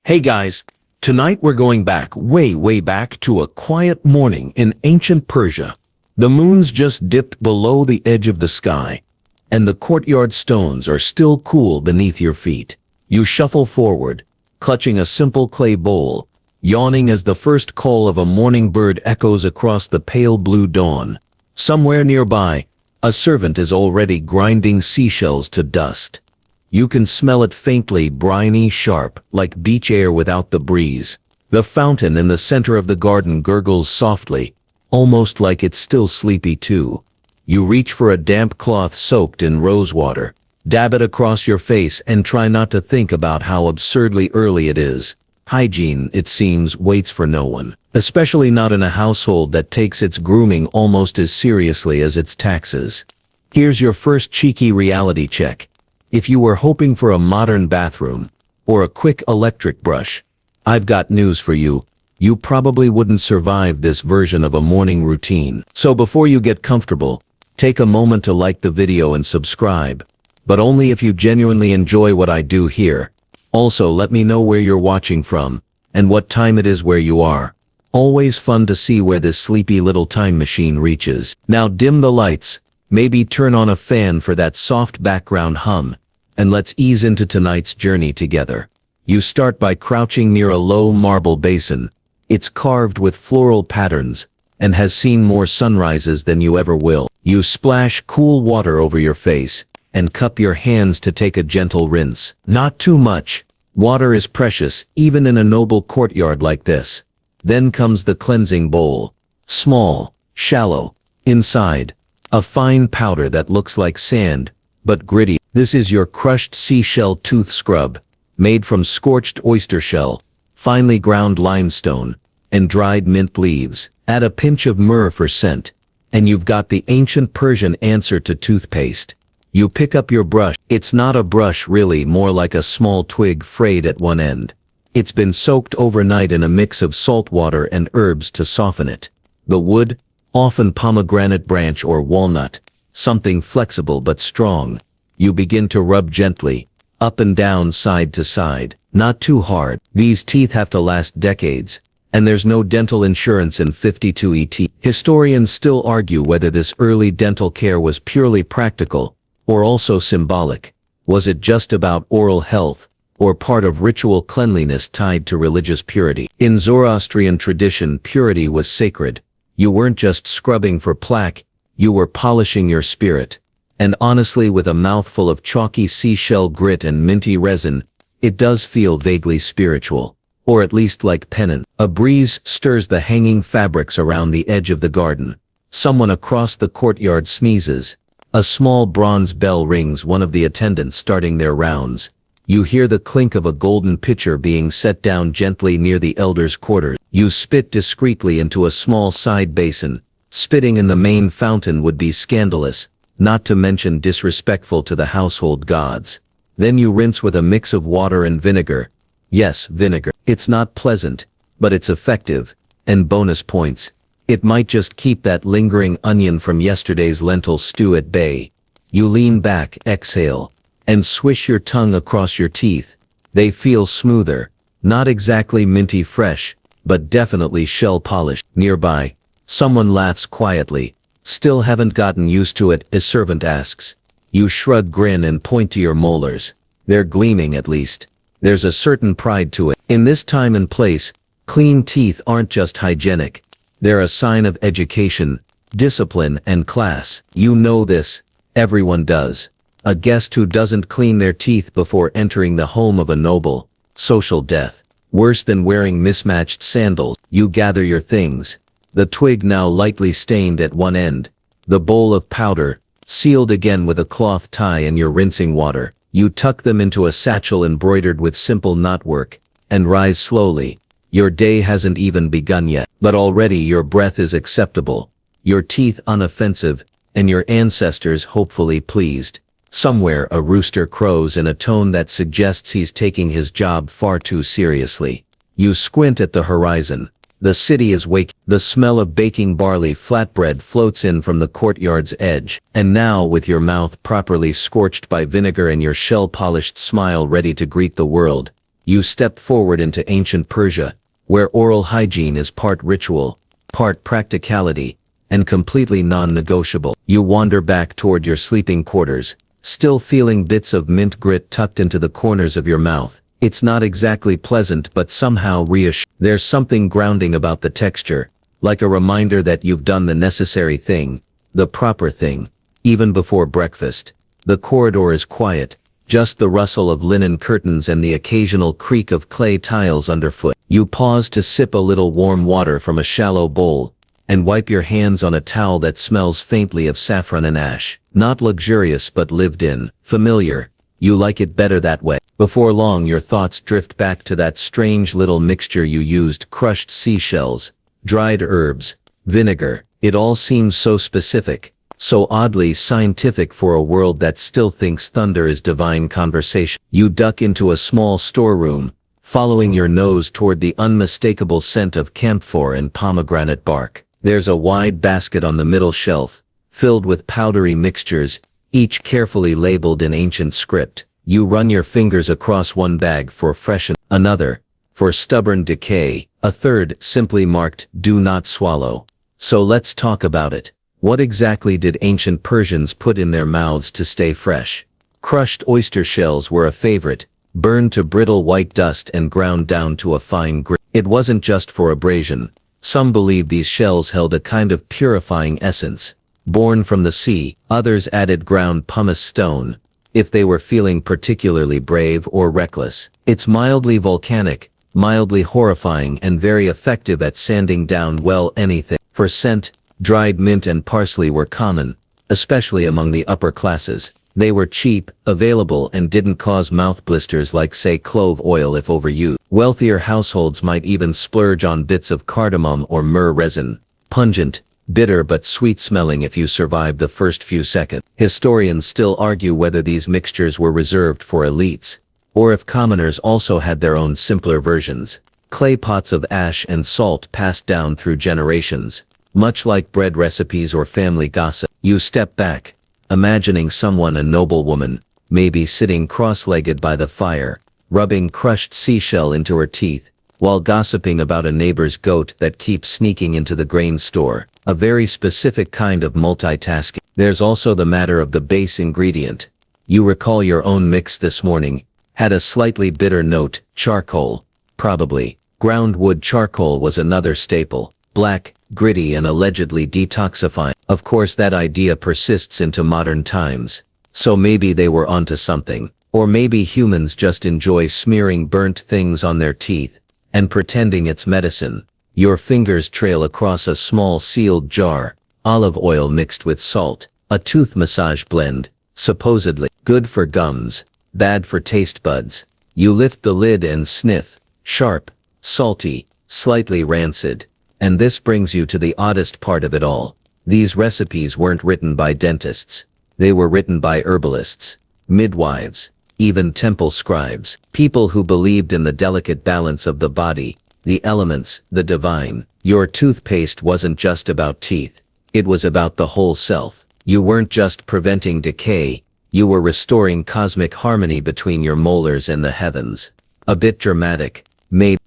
Hey guys, tonight we're going back, way back to a quiet morning in ancient Persia. The moon's just dipped below the edge of the sky, and the courtyard stones are still cool beneath your feet. You shuffle forward, clutching a simple clay bowl, yawning as the first call of a morning bird echoes across the pale blue dawn. Somewhere nearby, a servant is already grinding seashells to dust. You can smell it faintly, briny, sharp, like beach air without the breeze. The fountain in the center of the garden gurgles softly, almost like it's still sleepy too. You reach for a damp cloth soaked in rose water, dab it across your face and try not to think about how absurdly early it is. Hygiene, it seems, waits for no one, especially not in a household that takes its grooming almost as seriously as its taxes. Here's your first cheeky reality check. If you were hoping for a modern bathroom or a quick electric brush, I've got news for you. You probably wouldn't survive this version of a morning routine. So before you get comfortable, take a moment to like the video and subscribe, but only if you genuinely enjoy what I do here. Also, let me know where you're watching from and what time it is where you are. Always fun to see where this sleepy little time machine reaches. Now dim the lights, maybe turn on a fan for that soft background hum, and let's ease into tonight's journey together. You start by crouching near a low marble basin. It's carved with floral patterns and has seen more sunrises than you ever will. You splash cool water over your face and cup your hands to take a gentle rinse. Not too much. Water is precious, even in a noble courtyard like this. Then comes the cleansing bowl. Small, shallow, inside, a fine powder that looks like sand, but gritty. This is your crushed seashell tooth scrub, made from scorched oyster shell, finely ground limestone, and dried mint leaves. Add a pinch of myrrh for scent, and you've got the ancient Persian answer to toothpaste. You pick up your brush. It's not a brush really, more like a small twig frayed at one end. It's been soaked overnight in a mix of salt water and herbs to soften it. The wood, often pomegranate branch or walnut, something flexible but strong. You begin to rub gently, up and down, side to side. Not too hard. These teeth have to last decades, and there's no dental insurance in 52 ET. Historians still argue whether this early dental care was purely practical, or also symbolic. Was it just about oral health, or part of ritual cleanliness tied to religious purity? In Zoroastrian tradition, purity was sacred. You weren't just scrubbing for plaque, you were polishing your spirit. And honestly, with a mouthful of chalky seashell grit and minty resin, it does feel vaguely spiritual, or at least like penance. A breeze stirs the hanging fabrics around the edge of the garden. Someone across the courtyard sneezes. A small bronze bell rings, one of the attendants starting their rounds. You hear the clink of a golden pitcher being set down gently near the elders' quarters. You spit discreetly into a small side basin. Spitting in the main fountain would be scandalous, not to mention disrespectful to the household gods. Then you rinse with a mix of water and vinegar. Yes, vinegar. It's not pleasant, but it's effective. And bonus points. It might just keep that lingering onion from yesterday's lentil stew at bay. You lean back, exhale, and swish your tongue across your teeth. They feel smoother, not exactly minty fresh, but definitely shell polished. Nearby, someone laughs quietly. Still haven't gotten used to it, a servant asks. You shrug, grin, and point to your molars. They're gleaming, at least. There's a certain pride to it. In this time and place, clean teeth aren't just hygienic. They're a sign of education, discipline, and class. You know this. Everyone does. A guest who doesn't clean their teeth before entering the home of a noble, social death. Worse than wearing mismatched sandals. You gather your things. The twig now lightly stained at one end. The bowl of powder, sealed again with a cloth tie, and your rinsing water. You tuck them into a satchel embroidered with simple knotwork, and rise slowly. Your day hasn't even begun yet, but already your breath is acceptable, your teeth unoffensive, and your ancestors hopefully pleased. Somewhere a rooster crows in a tone that suggests he's taking his job far too seriously. You squint at the horizon. The city is waking. The smell of baking barley flatbread floats in from the courtyard's edge. And now, with your mouth properly scorched by vinegar and your shell-polished smile ready to greet the world, You step forward into ancient Persia, where oral hygiene is part ritual, part practicality, and completely non-negotiable. You wander back toward your sleeping quarters, still feeling bits of mint grit tucked into the corners of your mouth. It's not exactly pleasant but somehow reassuring. There's something grounding about the texture, like a reminder that you've done the necessary thing, the proper thing, even before breakfast. The corridor is quiet, just the rustle of linen curtains and the occasional creak of clay tiles underfoot. You pause to sip a little warm water from a shallow bowl, and wipe your hands on a towel that smells faintly of saffron and ash. Not luxurious but lived in, familiar. You like it better that way. Before long your thoughts drift back to that strange little mixture you used: crushed seashells, dried herbs, vinegar. It all seems so specific, so oddly scientific for a world that still thinks thunder is divine conversation. You duck into a small storeroom, following your nose toward the unmistakable scent of camphor and pomegranate bark. There's a wide basket on the middle shelf, filled with powdery mixtures, each carefully labeled in ancient script. You run your fingers across one bag for freshen, another for stubborn decay, a third simply marked "Do not swallow." So let's talk about it. What exactly did ancient Persians put in their mouths to stay fresh? Crushed oyster shells were a favorite, burned to brittle white dust and ground down to a fine grit. It wasn't just for abrasion. Some believed these shells held a kind of purifying essence, born from the sea. Others added ground pumice stone, if they were feeling particularly brave or reckless. It's mildly volcanic, mildly horrifying, and very effective at sanding down, well, anything. For scent, dried mint and parsley were common, especially among the upper classes. They were cheap, available, and didn't cause mouth blisters like, say, clove oil if overused. Wealthier households might even splurge on bits of cardamom or myrrh resin, pungent, bitter but sweet-smelling if you survived the first few seconds. Historians still argue whether these mixtures were reserved for elites, or if commoners also had their own simpler versions. Clay pots of ash and salt passed down through generations, much like bread recipes or family gossip. You step back, imagining someone, a noblewoman, maybe sitting cross-legged by the fire, rubbing crushed seashell into her teeth, while gossiping about a neighbor's goat that keeps sneaking into the grain store. A very specific kind of multitasking. There's also the matter of the base ingredient. You recall your own mix this morning, had a slightly bitter note: charcoal, probably. Ground wood charcoal was another staple, black, gritty, and allegedly detoxifying. Of course that idea persists into modern times, so maybe they were onto something. Or maybe humans just enjoy smearing burnt things on their teeth, and pretending it's medicine. Your fingers trail across a small sealed jar, olive oil mixed with salt, a tooth massage blend, supposedly good for gums, bad for taste buds. You lift the lid and sniff, sharp, salty, slightly rancid. And this brings you to the oddest part of it all. These recipes weren't written by dentists. They were written by herbalists, midwives, even temple scribes, people who believed in the delicate balance of the body, the elements, the divine. Your toothpaste wasn't just about teeth. It was about the whole self. You weren't just preventing decay, you were restoring cosmic harmony between your molars and the heavens. A bit dramatic,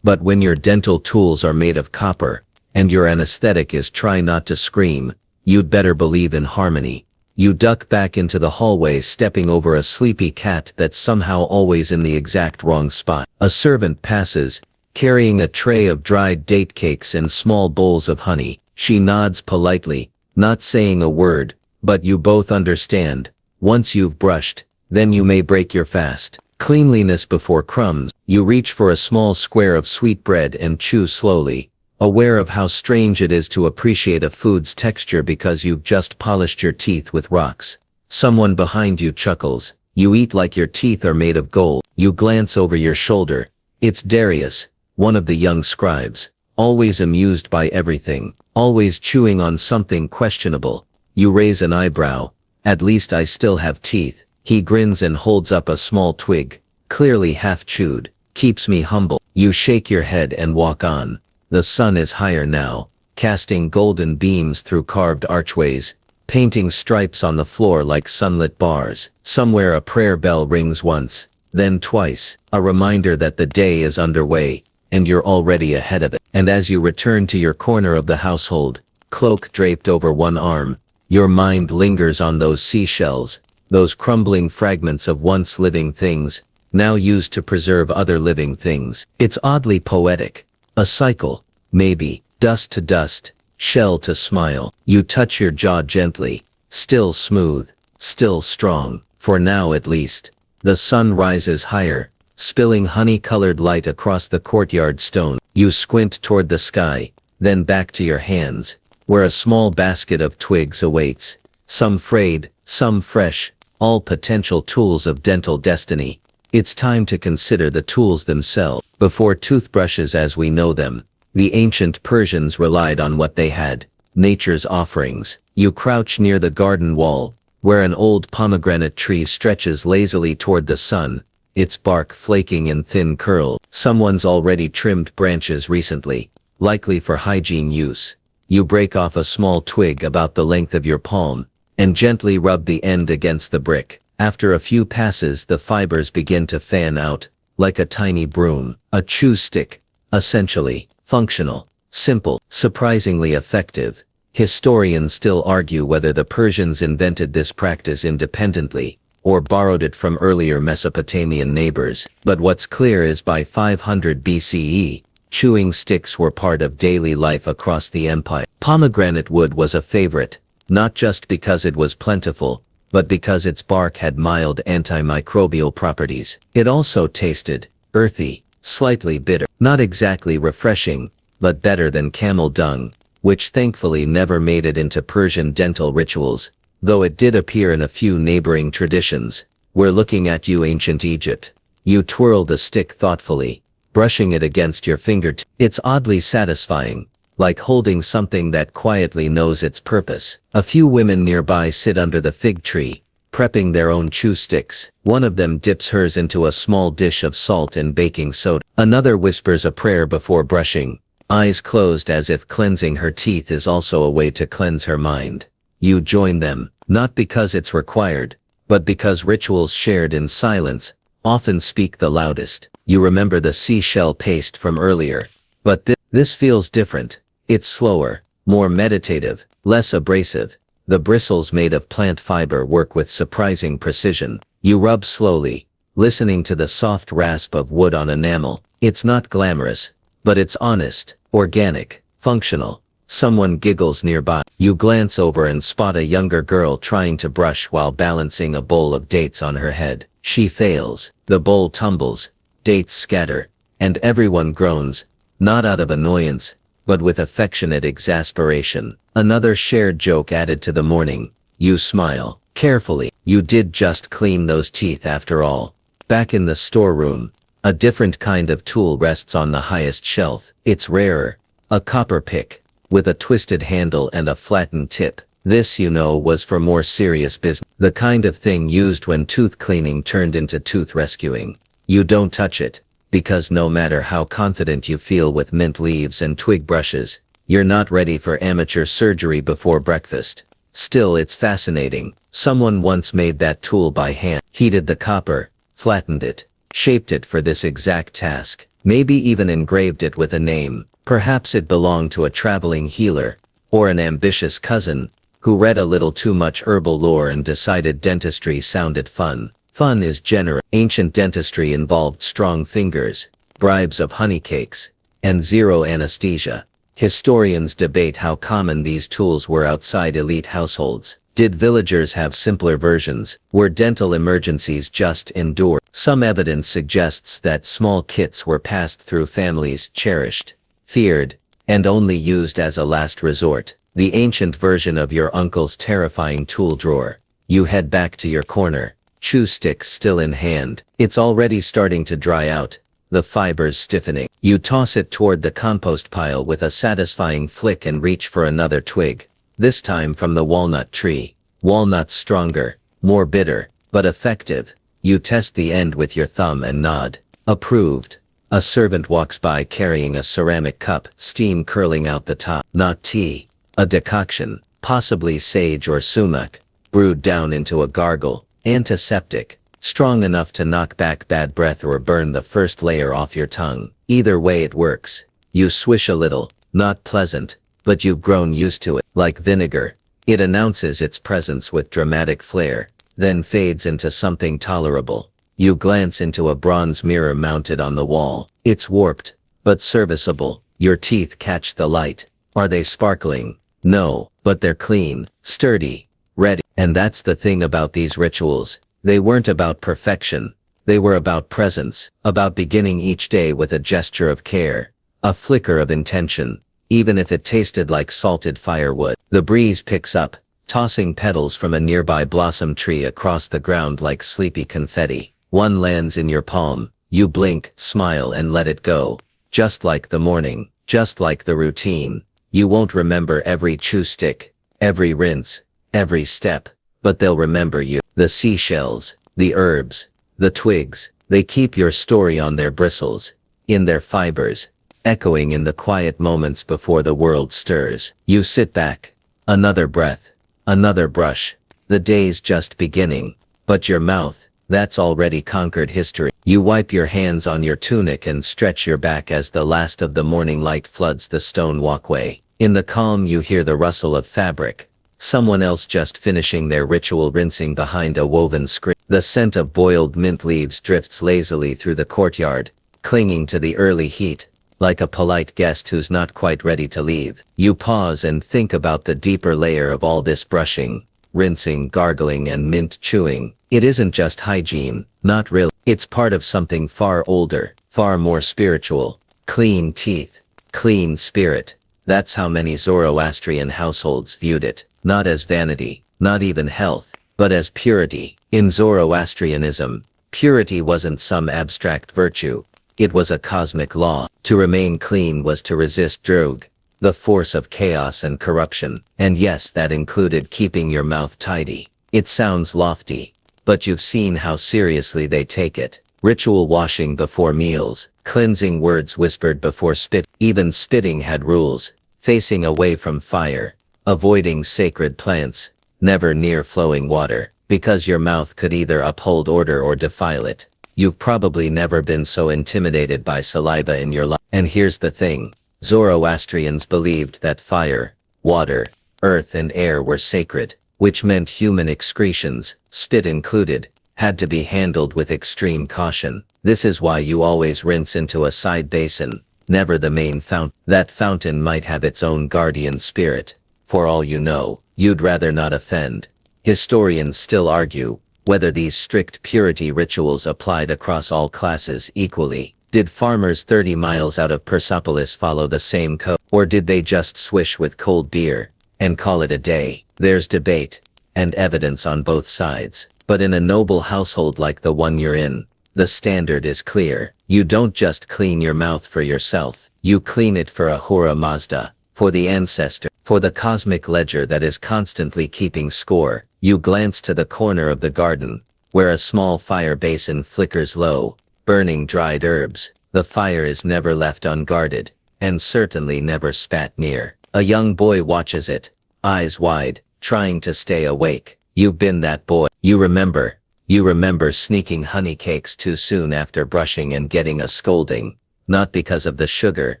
but when your dental tools are made of copper, and your anesthetic is try not to scream, you'd better believe in harmony. You duck back into the hallway, stepping over a sleepy cat that's somehow always in the exact wrong spot. A servant passes, carrying a tray of dried date cakes and small bowls of honey. She nods politely, not saying a word, but you both understand. Once you've brushed, then you may break your fast. Cleanliness before crumbs. You reach for a small square of sweet bread and chew slowly, aware of how strange it is to appreciate a food's texture because you've just polished your teeth with rocks. Someone behind you chuckles. You eat like your teeth are made of gold. You glance over your shoulder. It's Darius, one of the young scribes, always amused by everything, always chewing on something questionable. You raise an eyebrow. At least I still have teeth. He grins and holds up a small twig, clearly half chewed. Keeps me humble. You shake your head and walk on. The sun is higher now, casting golden beams through carved archways, painting stripes on the floor like sunlit bars. Somewhere a prayer bell rings once, then twice, a reminder that the day is underway, and you're already ahead of it. And as you return to your corner of the household, cloak draped over one arm, your mind lingers on those seashells, those crumbling fragments of once living things, now used to preserve other living things. It's oddly poetic. A cycle, maybe, dust to dust, shell to smile. You touch your jaw gently, still smooth, still strong, for now at least. The sun rises higher, spilling honey-colored light across the courtyard stone. You squint toward the sky, then back to your hands, where a small basket of twigs awaits, some frayed, some fresh, all potential tools of dental destiny. It's time to consider the tools themselves. Before toothbrushes as we know them, the ancient Persians relied on what they had, nature's offerings. You crouch near the garden wall, where an old pomegranate tree stretches lazily toward the sun, its bark flaking in thin curls. Someone's already trimmed branches recently, likely for hygiene use. You break off a small twig about the length of your palm, and gently rub the end against the brick. After a few passes, the fibers begin to fan out, like a tiny broom. A chew stick, essentially, functional, simple, surprisingly effective. Historians still argue whether the Persians invented this practice independently, or borrowed it from earlier Mesopotamian neighbors. But what's clear is by 500 BCE, chewing sticks were part of daily life across the empire. Pomegranate wood was a favorite, not just because it was plentiful, but because its bark had mild antimicrobial properties. It also tasted earthy, slightly bitter, not exactly refreshing, but better than camel dung, which thankfully never made it into Persian dental rituals, though it did appear in a few neighboring traditions. We're looking at you, ancient Egypt. You twirl the stick thoughtfully, brushing it against your fingertips. It's oddly satisfying, like holding something that quietly knows its purpose. A few women nearby sit under the fig tree, prepping their own chew sticks. One of them dips hers into a small dish of salt and baking soda. Another whispers a prayer before brushing, eyes closed as if cleansing her teeth is also a way to cleanse her mind. You join them, not because it's required, but because rituals shared in silence often speak the loudest. You remember the seashell paste from earlier, but this feels different. It's slower, more meditative, less abrasive. The bristles made of plant fiber work with surprising precision. You rub slowly, listening to the soft rasp of wood on enamel. It's not glamorous, but it's honest, organic, functional. Someone giggles nearby. You glance over and spot a younger girl trying to brush while balancing a bowl of dates on her head. She fails. The bowl tumbles, dates scatter, and everyone groans, not out of annoyance, but with affectionate exasperation. Another shared joke added to the morning. You smile. Carefully. You did just clean those teeth after all. Back in the storeroom, a different kind of tool rests on the highest shelf. It's rarer. A copper pick, with a twisted handle and a flattened tip. This, you know, was for more serious business. The kind of thing used when tooth cleaning turned into tooth rescuing. You don't touch it, because no matter how confident you feel with mint leaves and twig brushes, you're not ready for amateur surgery before breakfast. Still, it's fascinating. Someone once made that tool by hand, heated the copper, flattened it, shaped it for this exact task, maybe even engraved it with a name. Perhaps it belonged to a traveling healer, or an ambitious cousin, who read a little too much herbal lore and decided dentistry sounded fun. Fun is generous. Ancient dentistry involved strong fingers, bribes of honey cakes, and zero anesthesia. Historians debate how common these tools were outside elite households. Did villagers have simpler versions? Were dental emergencies just endured? Some evidence suggests that small kits were passed through families, cherished, feared, and only used as a last resort. The ancient version of your uncle's terrifying tool drawer. You head back to your corner, chew stick still in hand. It's already starting to dry out, the fibers stiffening. You toss it toward the compost pile with a satisfying flick and reach for another twig, this time from the walnut tree. Walnuts stronger, more bitter, but effective. You test the end with your thumb and nod. Approved. A servant walks by carrying a ceramic cup, steam curling out the top. Not tea. A decoction, possibly sage or sumac, brewed down into a gargle. Antiseptic. strong enough to knock back bad breath or burn the first layer off your tongue. Either way it works. You swish a little, not pleasant, but you've grown used to it. Like vinegar, it announces its presence with dramatic flair, then fades into something tolerable. You glance into a bronze mirror mounted on the wall. It's warped, but serviceable. Your teeth catch the light. Are they sparkling? No, but they're clean, sturdy, ready. And that's the thing about these rituals. They weren't about perfection. They were about presence, about beginning each day with a gesture of care, a flicker of intention, even if it tasted like salted firewood. The breeze picks up, tossing petals from a nearby blossom tree across the ground like sleepy confetti. One lands in your palm. You blink, smile, and let it go. Just like the morning, just like the routine. You won't remember every chew stick, every rinse, every step, but they'll remember you. The seashells, the herbs, the twigs, they keep your story on their bristles, in their fibers, echoing in the quiet moments before the world stirs. You sit back. Another breath, another brush. The day's just beginning, but your mouth, that's already conquered history. You wipe your hands on your tunic and stretch your back as the last of the morning light floods the stone walkway. In the calm you hear the rustle of fabric. Someone else just finishing their ritual rinsing behind a woven screen. The scent of boiled mint leaves drifts lazily through the courtyard, clinging to the early heat, like a polite guest who's not quite ready to leave. You pause and think about the deeper layer of all this brushing, rinsing, gargling, and mint chewing. It isn't just hygiene, not really. It's part of something far older, far more spiritual. Clean teeth, clean spirit. That's how many Zoroastrian households viewed it. Not as vanity, not even health, but as purity. In Zoroastrianism, purity wasn't some abstract virtue. It was a cosmic law. To remain clean was to resist drug, the force of chaos and corruption. And yes, that included keeping your mouth tidy. It sounds lofty, but you've seen how seriously they take it. Ritual washing before meals, cleansing words whispered before spit. Even spitting had rules, facing away from fire, avoiding sacred plants, never near flowing water, because your mouth could either uphold order or defile it. You've probably never been so intimidated by saliva in your life. And here's the thing. Zoroastrians believed that fire, water, earth and air were sacred, which meant human excretions, spit included, had to be handled with extreme caution. This is why you always rinse into a side basin, never the main fountain. That fountain might have its own guardian spirit. For all you know, you'd rather not offend. Historians still argue whether these strict purity rituals applied across all classes equally. Did farmers 30 miles out of Persepolis follow the same code? Or did they just swish with cold beer and call it a day? There's debate and evidence on both sides. But in a noble household like the one you're in, the standard is clear. You don't just clean your mouth for yourself. You clean it for Ahura Mazda, for the ancestor, for the cosmic ledger that is constantly keeping score. You glance to the corner of the garden, where a small fire basin flickers low, burning dried herbs. The fire is never left unguarded, and certainly never spat near. A young boy watches it, eyes wide, trying to stay awake. You've been that boy. You remember sneaking honey cakes too soon after brushing and getting a scolding, not because of the sugar,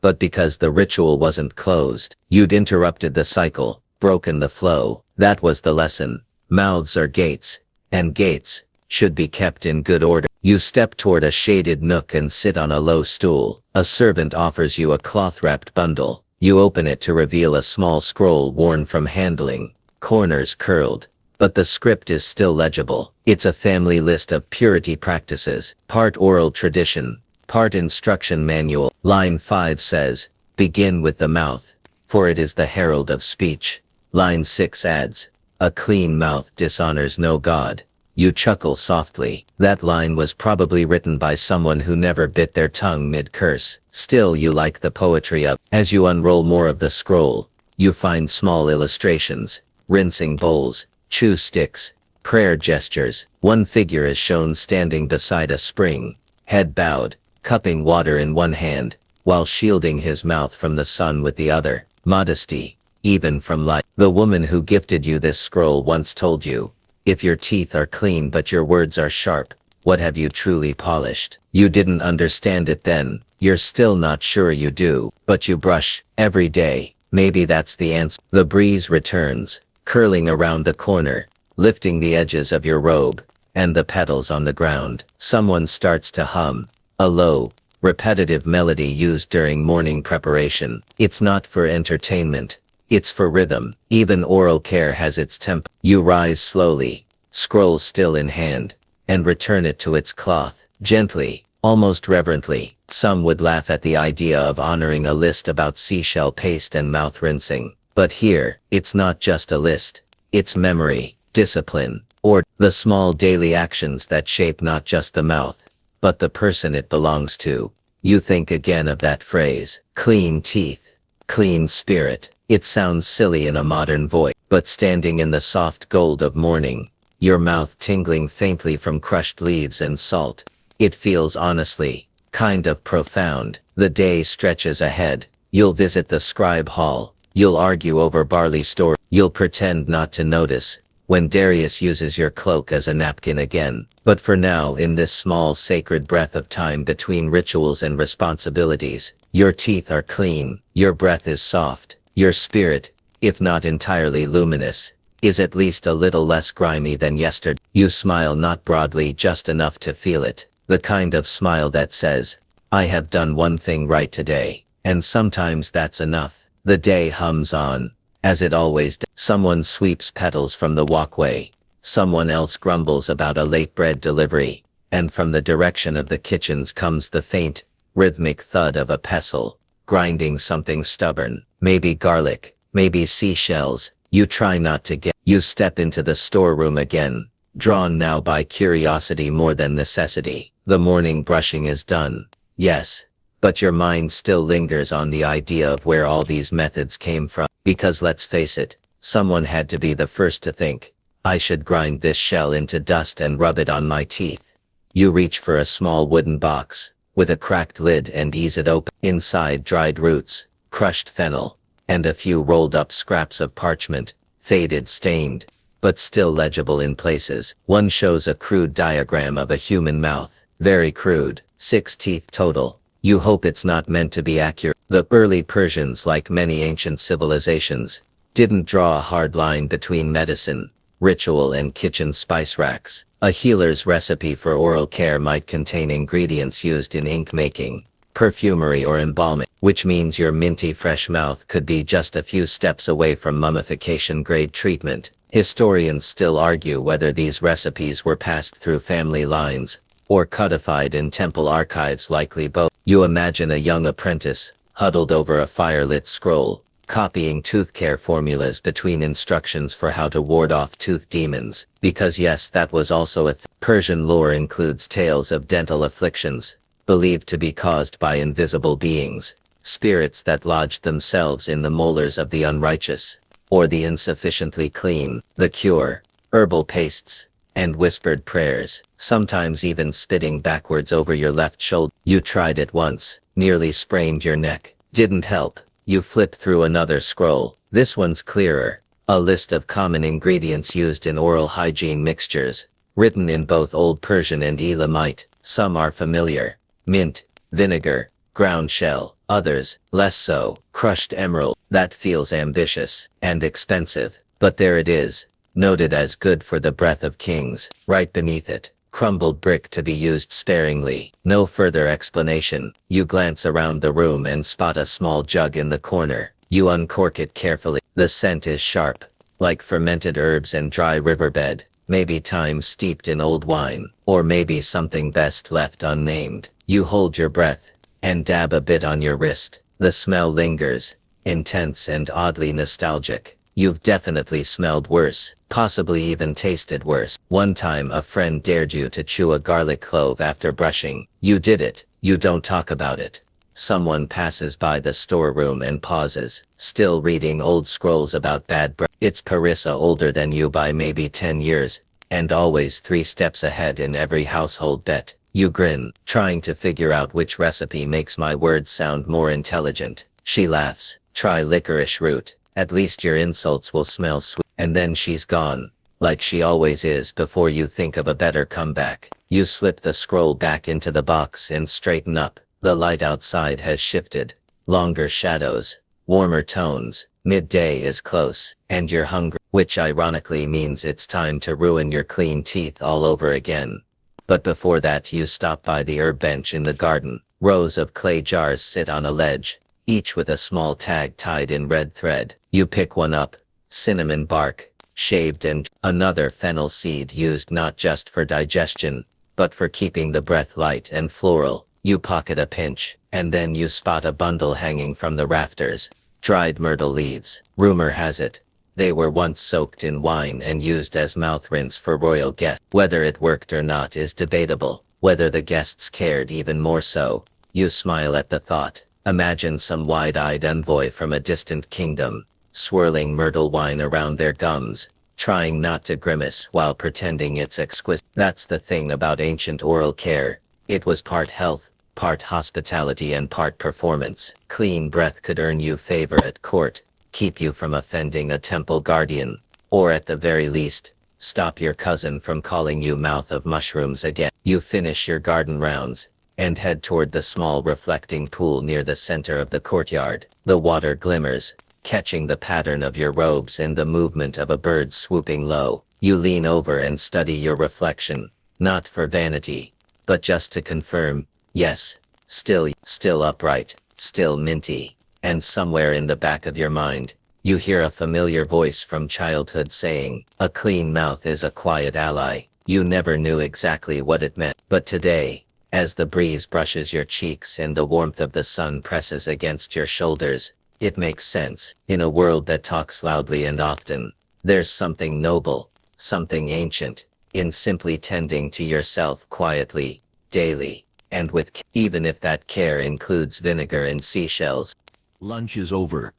but because the ritual wasn't closed. You'd interrupted the cycle, broken the flow. That was the lesson. Mouths are gates, and gates should be kept in good order. You step toward a shaded nook and sit on a low stool. A servant offers you a cloth-wrapped bundle. You open it to reveal a small scroll worn from handling, corners curled, but the script is still legible. It's a family list of purity practices, part oral tradition, part instruction manual. Line 5 says, "Begin with the mouth, for it is the herald of speech." Line 6 adds, "A clean mouth dishonors no god." You chuckle softly. That line was probably written by someone who never bit their tongue mid-curse. Still, you like the poetry of. As you unroll more of the scroll, you find small illustrations, rinsing bowls, chew sticks, prayer gestures. One figure is shown standing beside a spring, head bowed, cupping water in one hand, while shielding his mouth from the sun with the other. Modesty, even from light. The woman who gifted you this scroll once told you, If your teeth are clean but your words are sharp, what have you truly polished? You didn't understand it then, you're still not sure you do, but you brush, every day, maybe that's the answer. The breeze returns, curling around the corner, lifting the edges of your robe, and the petals on the ground. Someone starts to hum, a low, repetitive melody used during morning preparation. It's not for entertainment, it's for rhythm. Even oral care has its tempo. You rise slowly, scroll still in hand, and return it to its cloth, gently, almost reverently. Some would laugh at the idea of honoring a list about seashell paste and mouth rinsing. But here, it's not just a list, it's memory, discipline, or the small daily actions that shape not just the mouth, but the person it belongs to. You think again of that phrase, clean teeth, clean spirit. It sounds silly in a modern voice, but standing in the soft gold of morning, your mouth tingling faintly from crushed leaves and salt, it feels honestly, kind of profound. The day stretches ahead, you'll visit the scribe hall, you'll argue over barley store, you'll pretend not to notice when Darius uses your cloak as a napkin again. But for now, in this small sacred breath of time between rituals and responsibilities, your teeth are clean, your breath is soft, your spirit, if not entirely luminous, is at least a little less grimy than yesterday. You smile, not broadly, just enough to feel it, the kind of smile that says, I have done one thing right today, and sometimes that's enough. The day hums on, as it always does. Someone sweeps petals from the walkway, someone else grumbles about a late bread delivery, and from the direction of the kitchens comes the faint, rhythmic thud of a pestle, grinding something stubborn, maybe garlic, maybe seashells. You try not to get. You step into the storeroom again, drawn now by curiosity more than necessity. The morning brushing is done, yes, but your mind still lingers on the idea of where all these methods came from. Because let's face it, someone had to be the first to think, I should grind this shell into dust and rub it on my teeth. You reach for a small wooden box, with a cracked lid, and ease it open. Inside, dried roots, crushed fennel, and a few rolled up scraps of parchment, faded, stained, but still legible in places. One shows a crude diagram of a human mouth, very crude, 6 teeth total. You hope it's not meant to be accurate. The early Persians, like many ancient civilizations, didn't draw a hard line between medicine, ritual, and kitchen spice racks. A healer's recipe for oral care might contain ingredients used in ink making, perfumery, or embalming, which means your minty fresh mouth could be just a few steps away from mummification grade treatment. Historians still argue whether these recipes were passed through family lines, or codified in temple archives, likely both. You imagine a young apprentice, huddled over a firelit scroll, copying tooth care formulas between instructions for how to ward off tooth demons, because yes, that was also a Persian lore includes tales of dental afflictions, believed to be caused by invisible beings, spirits that lodged themselves in the molars of the unrighteous, or the insufficiently clean. The cure, herbal pastes, and whispered prayers, sometimes even spitting backwards over your left shoulder. You tried it once, nearly sprained your neck, didn't help. You flip through another scroll. This one's clearer. A list of common ingredients used in oral hygiene mixtures, written in both Old Persian and Elamite. Some are familiar. Mint, vinegar, ground shell. Others, less so. Crushed emerald. That feels ambitious and expensive. But there it is, noted as good for the breath of kings. Right beneath it, crumbled brick to be used sparingly. No further explanation. You glance around the room and spot a small jug in the corner. You uncork it carefully. The scent is sharp, like fermented herbs and dry riverbed. Maybe thyme steeped in old wine, or maybe something best left unnamed. You hold your breath, and dab a bit on your wrist. The smell lingers, intense and oddly nostalgic. You've definitely smelled worse, possibly even tasted worse. One time a friend dared you to chew a garlic clove after brushing. You did it. You don't talk about it. Someone passes by the storeroom and pauses, still reading old scrolls about bad breath. It's Parissa, older than you by maybe 10 years, and always 3 steps ahead in every household bet. You grin, trying to figure out which recipe makes my words sound more intelligent. She laughs. Try licorice root. At least your insults will smell sweet. And then she's gone, like she always is before you think of a better comeback. You slip the scroll back into the box and straighten up. The light outside has shifted. Longer shadows, warmer tones, midday is close, and you're hungry, which ironically means it's time to ruin your clean teeth all over again. But before that you stop by the herb bench in the garden. Rows of clay jars sit on a ledge, each with a small tag tied in red thread. You pick one up, cinnamon bark, shaved, and another fennel seed used not just for digestion, but for keeping the breath light and floral. You pocket a pinch, and then you spot a bundle hanging from the rafters. Dried myrtle leaves. Rumor has it, they were once soaked in wine and used as mouth rinse for royal guests. Whether it worked or not is debatable. Whether the guests cared even more so. You smile at the thought. Imagine some wide-eyed envoy from a distant kingdom, swirling myrtle wine around their gums, trying not to grimace while pretending it's exquisite. That's the thing about ancient oral care. It was part health, part hospitality, and part performance. Clean breath could earn you favor at court, keep you from offending a temple guardian, or at the very least, stop your cousin from calling you mouth of mushrooms again. You finish your garden rounds, and head toward the small reflecting pool near the center of the courtyard. The water glimmers, catching the pattern of your robes and the movement of a bird swooping low. You lean over and study your reflection, not for vanity, but just to confirm, yes, still upright, still minty. And somewhere in the back of your mind, you hear a familiar voice from childhood saying, "A clean mouth is a quiet ally." You never knew exactly what it meant, but today, as the breeze brushes your cheeks and the warmth of the sun presses against your shoulders, it makes sense. In a world that talks loudly and often, there's something noble, something ancient, in simply tending to yourself quietly, daily, and with care, even if that care includes vinegar and seashells. Lunch is over,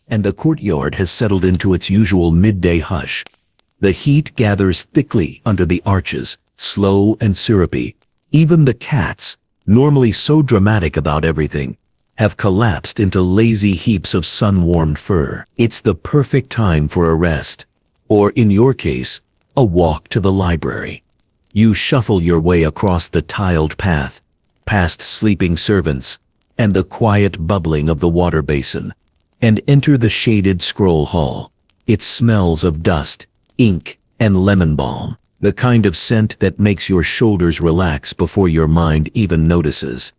and the courtyard has settled into its usual midday hush. The heat gathers thickly under the arches, slow and syrupy. Even the cats, normally so dramatic about everything, have collapsed into lazy heaps of sun-warmed fur. It's the perfect time for a rest, or in your case, a walk to the library. You shuffle your way across the tiled path, past sleeping servants, and the quiet bubbling of the water basin, and enter the shaded scroll hall. It smells of dust, ink, and lemon balm, the kind of scent that makes your shoulders relax before your mind even notices.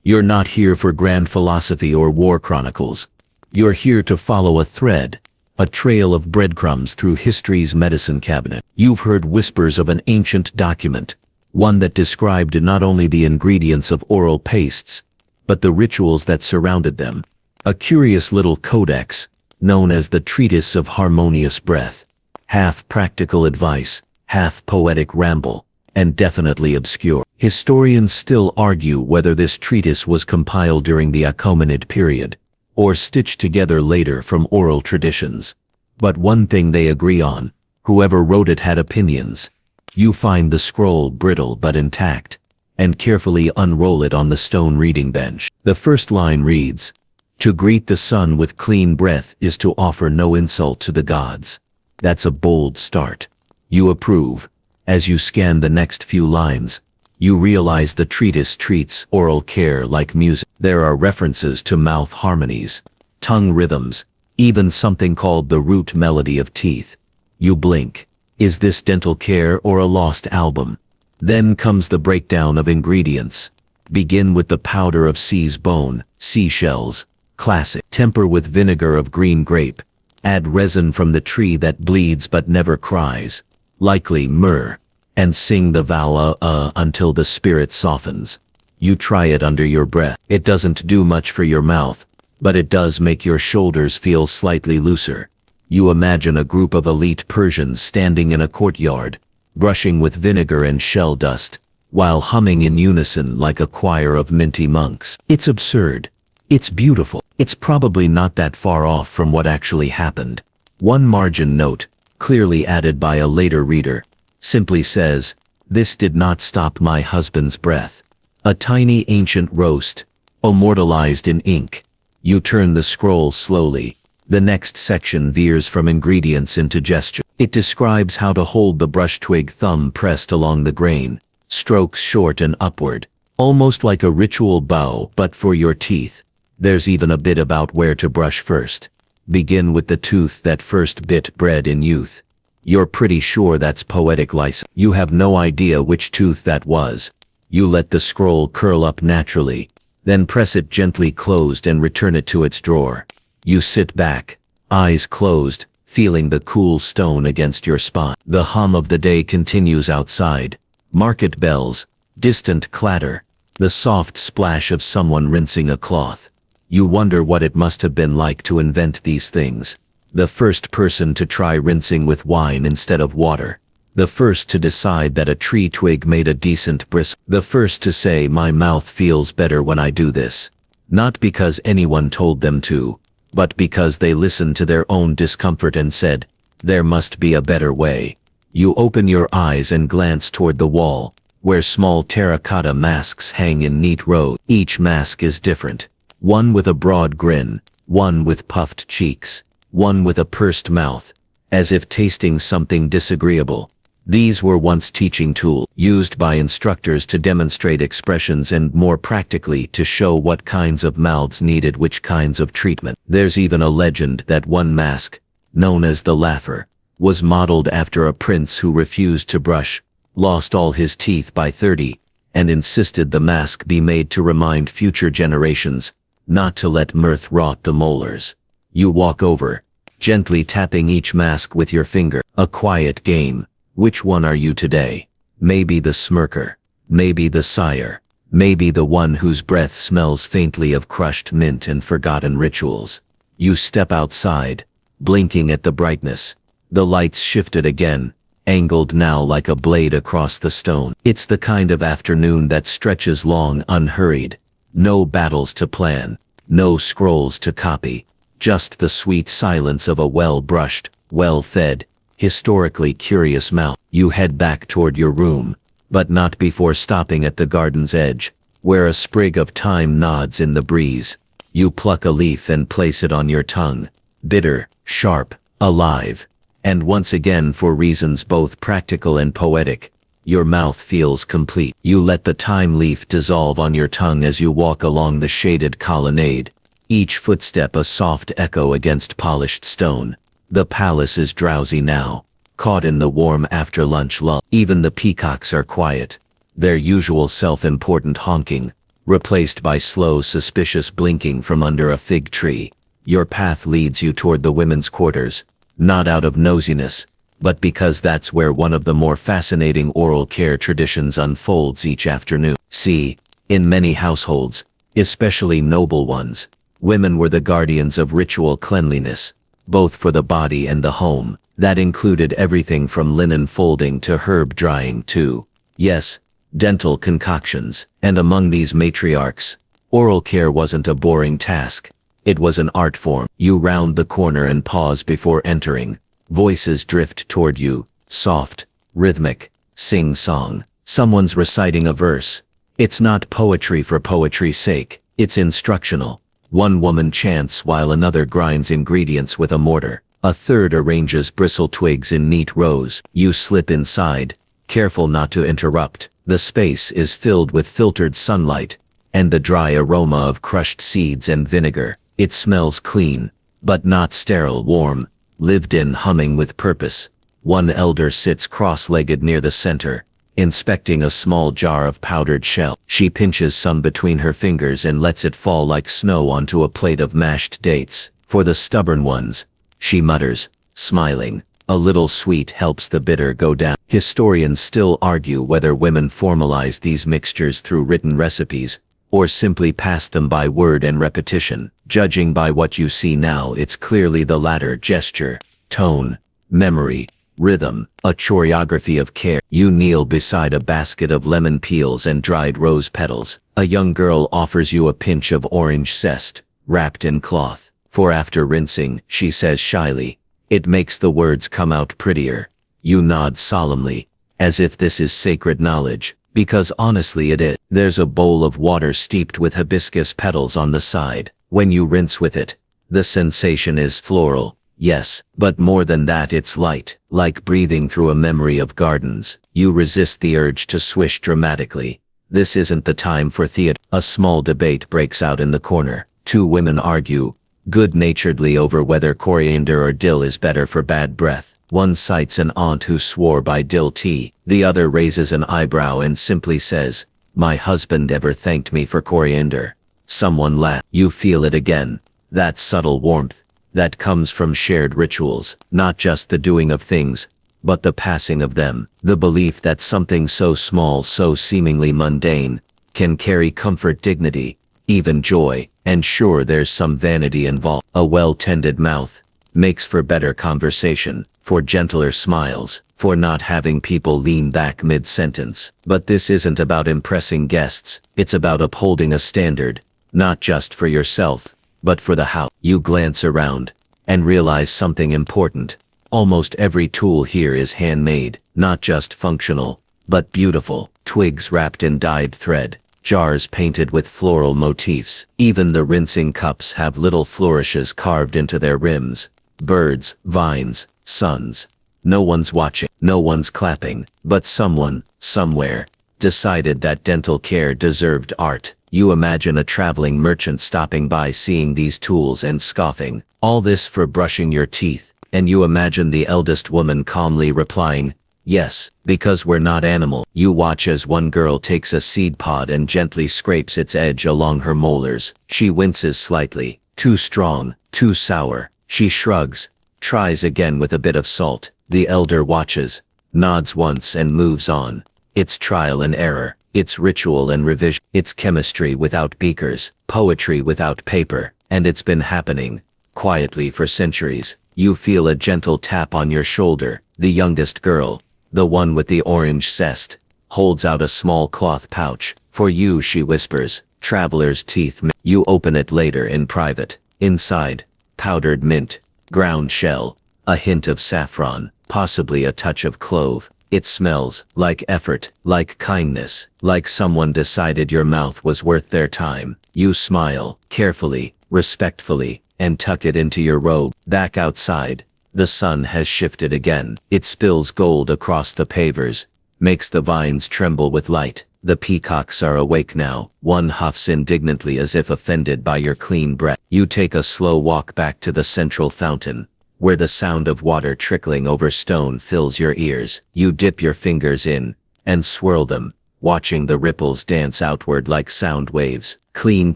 You're not here for grand philosophy or war chronicles. You're here to follow a thread, a trail of breadcrumbs through history's medicine cabinet. You've heard whispers of an ancient document, one that described not only the ingredients of oral pastes, but the rituals that surrounded them. A curious little codex, known as the Treatise of Harmonious Breath. Half practical advice, half poetic ramble, and definitely obscure. Historians still argue whether this treatise was compiled during the Achaemenid period, or stitched together later from oral traditions. But one thing they agree on, whoever wrote it had opinions. You find the scroll brittle but intact, and carefully unroll it on the stone reading bench. The first line reads, "To greet the sun with clean breath is to offer no insult to the gods." That's a bold start. You approve. As you scan the next few lines, you realize the treatise treats oral care like music. There are references to mouth harmonies, tongue rhythms, even something called the root melody of teeth. You blink. Is this dental care or a lost album? Then comes the breakdown of ingredients. Begin with the powder of sea's bone, seashells, classic. Temper with vinegar of green grape. Add resin from the tree that bleeds but never cries, likely myrrh, and sing the vow until the spirit softens. You try it under your breath. It doesn't do much for your mouth, but it does make your shoulders feel slightly looser. You imagine a group of elite Persians standing in a courtyard, brushing with vinegar and shell dust, while humming in unison like a choir of minty monks. It's absurd. It's beautiful. It's probably not that far off from what actually happened. One margin note, clearly added by a later reader, simply says, "This did not stop my husband's breath." A tiny ancient roast, immortalized in ink. You turn the scroll slowly. The next section veers from ingredients into gesture. It describes how to hold the brush twig thumb pressed along the grain, strokes short and upward, almost like a ritual bow but for your teeth. There's even a bit about where to brush first. Begin with the tooth that first bit bread in youth. You're pretty sure that's poetic license. You have no idea which tooth that was. You let the scroll curl up naturally, then press it gently closed and return it to its drawer. You sit back, eyes closed, feeling the cool stone against your spine. The hum of the day continues outside. Market bells, distant clatter, the soft splash of someone rinsing a cloth. You wonder what it must have been like to invent these things. The first person to try rinsing with wine instead of water. The first to decide that a tree twig made a decent bristle. The first to say, "My mouth feels better when I do this." Not because anyone told them to, but because they listened to their own discomfort and said, "There must be a better way." You open your eyes and glance toward the wall, where small terracotta masks hang in neat rows. Each mask is different. One with a broad grin, one with puffed cheeks, one with a pursed mouth, as if tasting something disagreeable. These were once teaching tools, used by instructors to demonstrate expressions and more practically to show what kinds of mouths needed which kinds of treatment. There's even a legend that one mask, known as the Laugher, was modeled after a prince who refused to brush, lost all his teeth by 30, and insisted the mask be made to remind future generations not to let mirth rot the molars. You walk over, gently tapping each mask with your finger. A quiet game. Which one are you today? Maybe the smirker, maybe the sire, maybe the one whose breath smells faintly of crushed mint and forgotten rituals. You step outside, blinking at the brightness. The lights shifted again, angled now like a blade across the stone. It's the kind of afternoon that stretches long unhurried. No battles to plan, no scrolls to copy, just the sweet silence of a well-brushed, well-fed, historically curious mouth. You head back toward your room, but not before stopping at the garden's edge, where a sprig of thyme nods in the breeze. You pluck a leaf and place it on your tongue, bitter, sharp, alive. And once again, for reasons both practical and poetic, your mouth feels complete. You let the thyme leaf dissolve on your tongue as you walk along the shaded colonnade, each footstep a soft echo against polished stone. The palace is drowsy now, caught in the warm after-lunch lull. Even the peacocks are quiet, their usual self-important honking, replaced by slow, suspicious blinking from under a fig tree. Your path leads you toward the women's quarters, not out of nosiness, but because that's where one of the more fascinating oral care traditions unfolds each afternoon. See, in many households, especially noble ones, women were the guardians of ritual cleanliness, both for the body and the home. That included everything from linen folding to herb drying to, yes, dental concoctions. And among these matriarchs, oral care wasn't a boring task. It was an art form. You round the corner and pause before entering. Voices drift toward you, soft, rhythmic, sing-song. Someone's reciting a verse. It's not poetry for poetry's sake, it's instructional. One woman chants while another grinds ingredients with a mortar. A third arranges bristle twigs in neat rows. You slip inside, careful not to interrupt. The space is filled with filtered sunlight, and the dry aroma of crushed seeds and vinegar. It smells clean, but not sterile, warm, lived in, humming with purpose. One elder sits cross-legged near the center, inspecting a small jar of powdered shell. She pinches some between her fingers and lets it fall like snow onto a plate of mashed dates. For the stubborn ones, she mutters, smiling, a little sweet helps the bitter go down. Historians still argue whether women formalized these mixtures through written recipes, or simply passed them by word and repetition. Judging by what you see now, it's clearly the latter: gesture, tone, memory, rhythm, a choreography of care. You kneel beside a basket of lemon peels and dried rose petals. A young girl offers you a pinch of orange zest, wrapped in cloth. For after rinsing, she says shyly, it makes the words come out prettier. You nod solemnly, as if this is sacred knowledge, because honestly it is. There's a bowl of water steeped with hibiscus petals on the side. When you rinse with it, the sensation is floral, Yes, but more than that, it's light, like breathing through a memory of gardens. You resist the urge to swish dramatically. This isn't the time for theater. A small debate breaks out in the corner. Two women argue, good-naturedly, over whether coriander or dill is better for bad breath. One cites an aunt who swore by dill tea. The other raises an eyebrow and simply says, "My husband ever thanked me for coriander." Someone laughs. You feel it again. That subtle warmth that comes from shared rituals, not just the doing of things, but the passing of them. The belief that something so small, so seemingly mundane, can carry comfort, dignity, even joy. And sure, there's some vanity involved. A well-tended mouth makes for better conversation, for gentler smiles, for not having people lean back mid-sentence. But this isn't about impressing guests. It's about upholding a standard, not just for yourself, but for the house. You glance around and realize something important. Almost every tool here is handmade, not just functional, but beautiful. Twigs wrapped in dyed thread, jars painted with floral motifs. Even the rinsing cups have little flourishes carved into their rims. Birds, vines, suns. No one's watching, no one's clapping, but someone, somewhere, decided that dental care deserved art. You imagine a traveling merchant stopping by, seeing these tools and scoffing, "All this for brushing your teeth?" And you imagine the eldest woman calmly replying, "Yes, because we're not animal." You watch as one girl takes a seed pod and gently scrapes its edge along her molars. She winces slightly. Too strong, too sour. She shrugs, tries again with a bit of salt. The elder watches, nods once and moves on. It's trial and error. It's ritual and revision. It's chemistry without beakers, poetry without paper. And it's been happening, quietly, for centuries. You feel a gentle tap on your shoulder. The youngest girl, the one with the orange zest, holds out a small cloth pouch. "For you," she whispers, "traveler's teeth." You open it later in private. Inside, powdered mint, ground shell, a hint of saffron, possibly a touch of clove. It smells like effort, like kindness, like someone decided your mouth was worth their time. You smile, carefully, respectfully, and tuck it into your robe. Back outside, the sun has shifted again. It spills gold across the pavers, makes the vines tremble with light. The peacocks are awake now. One huffs indignantly as if offended by your clean breath. You take a slow walk back to the central fountain, where the sound of water trickling over stone fills your ears. You dip your fingers in and swirl them, watching the ripples dance outward like sound waves. Clean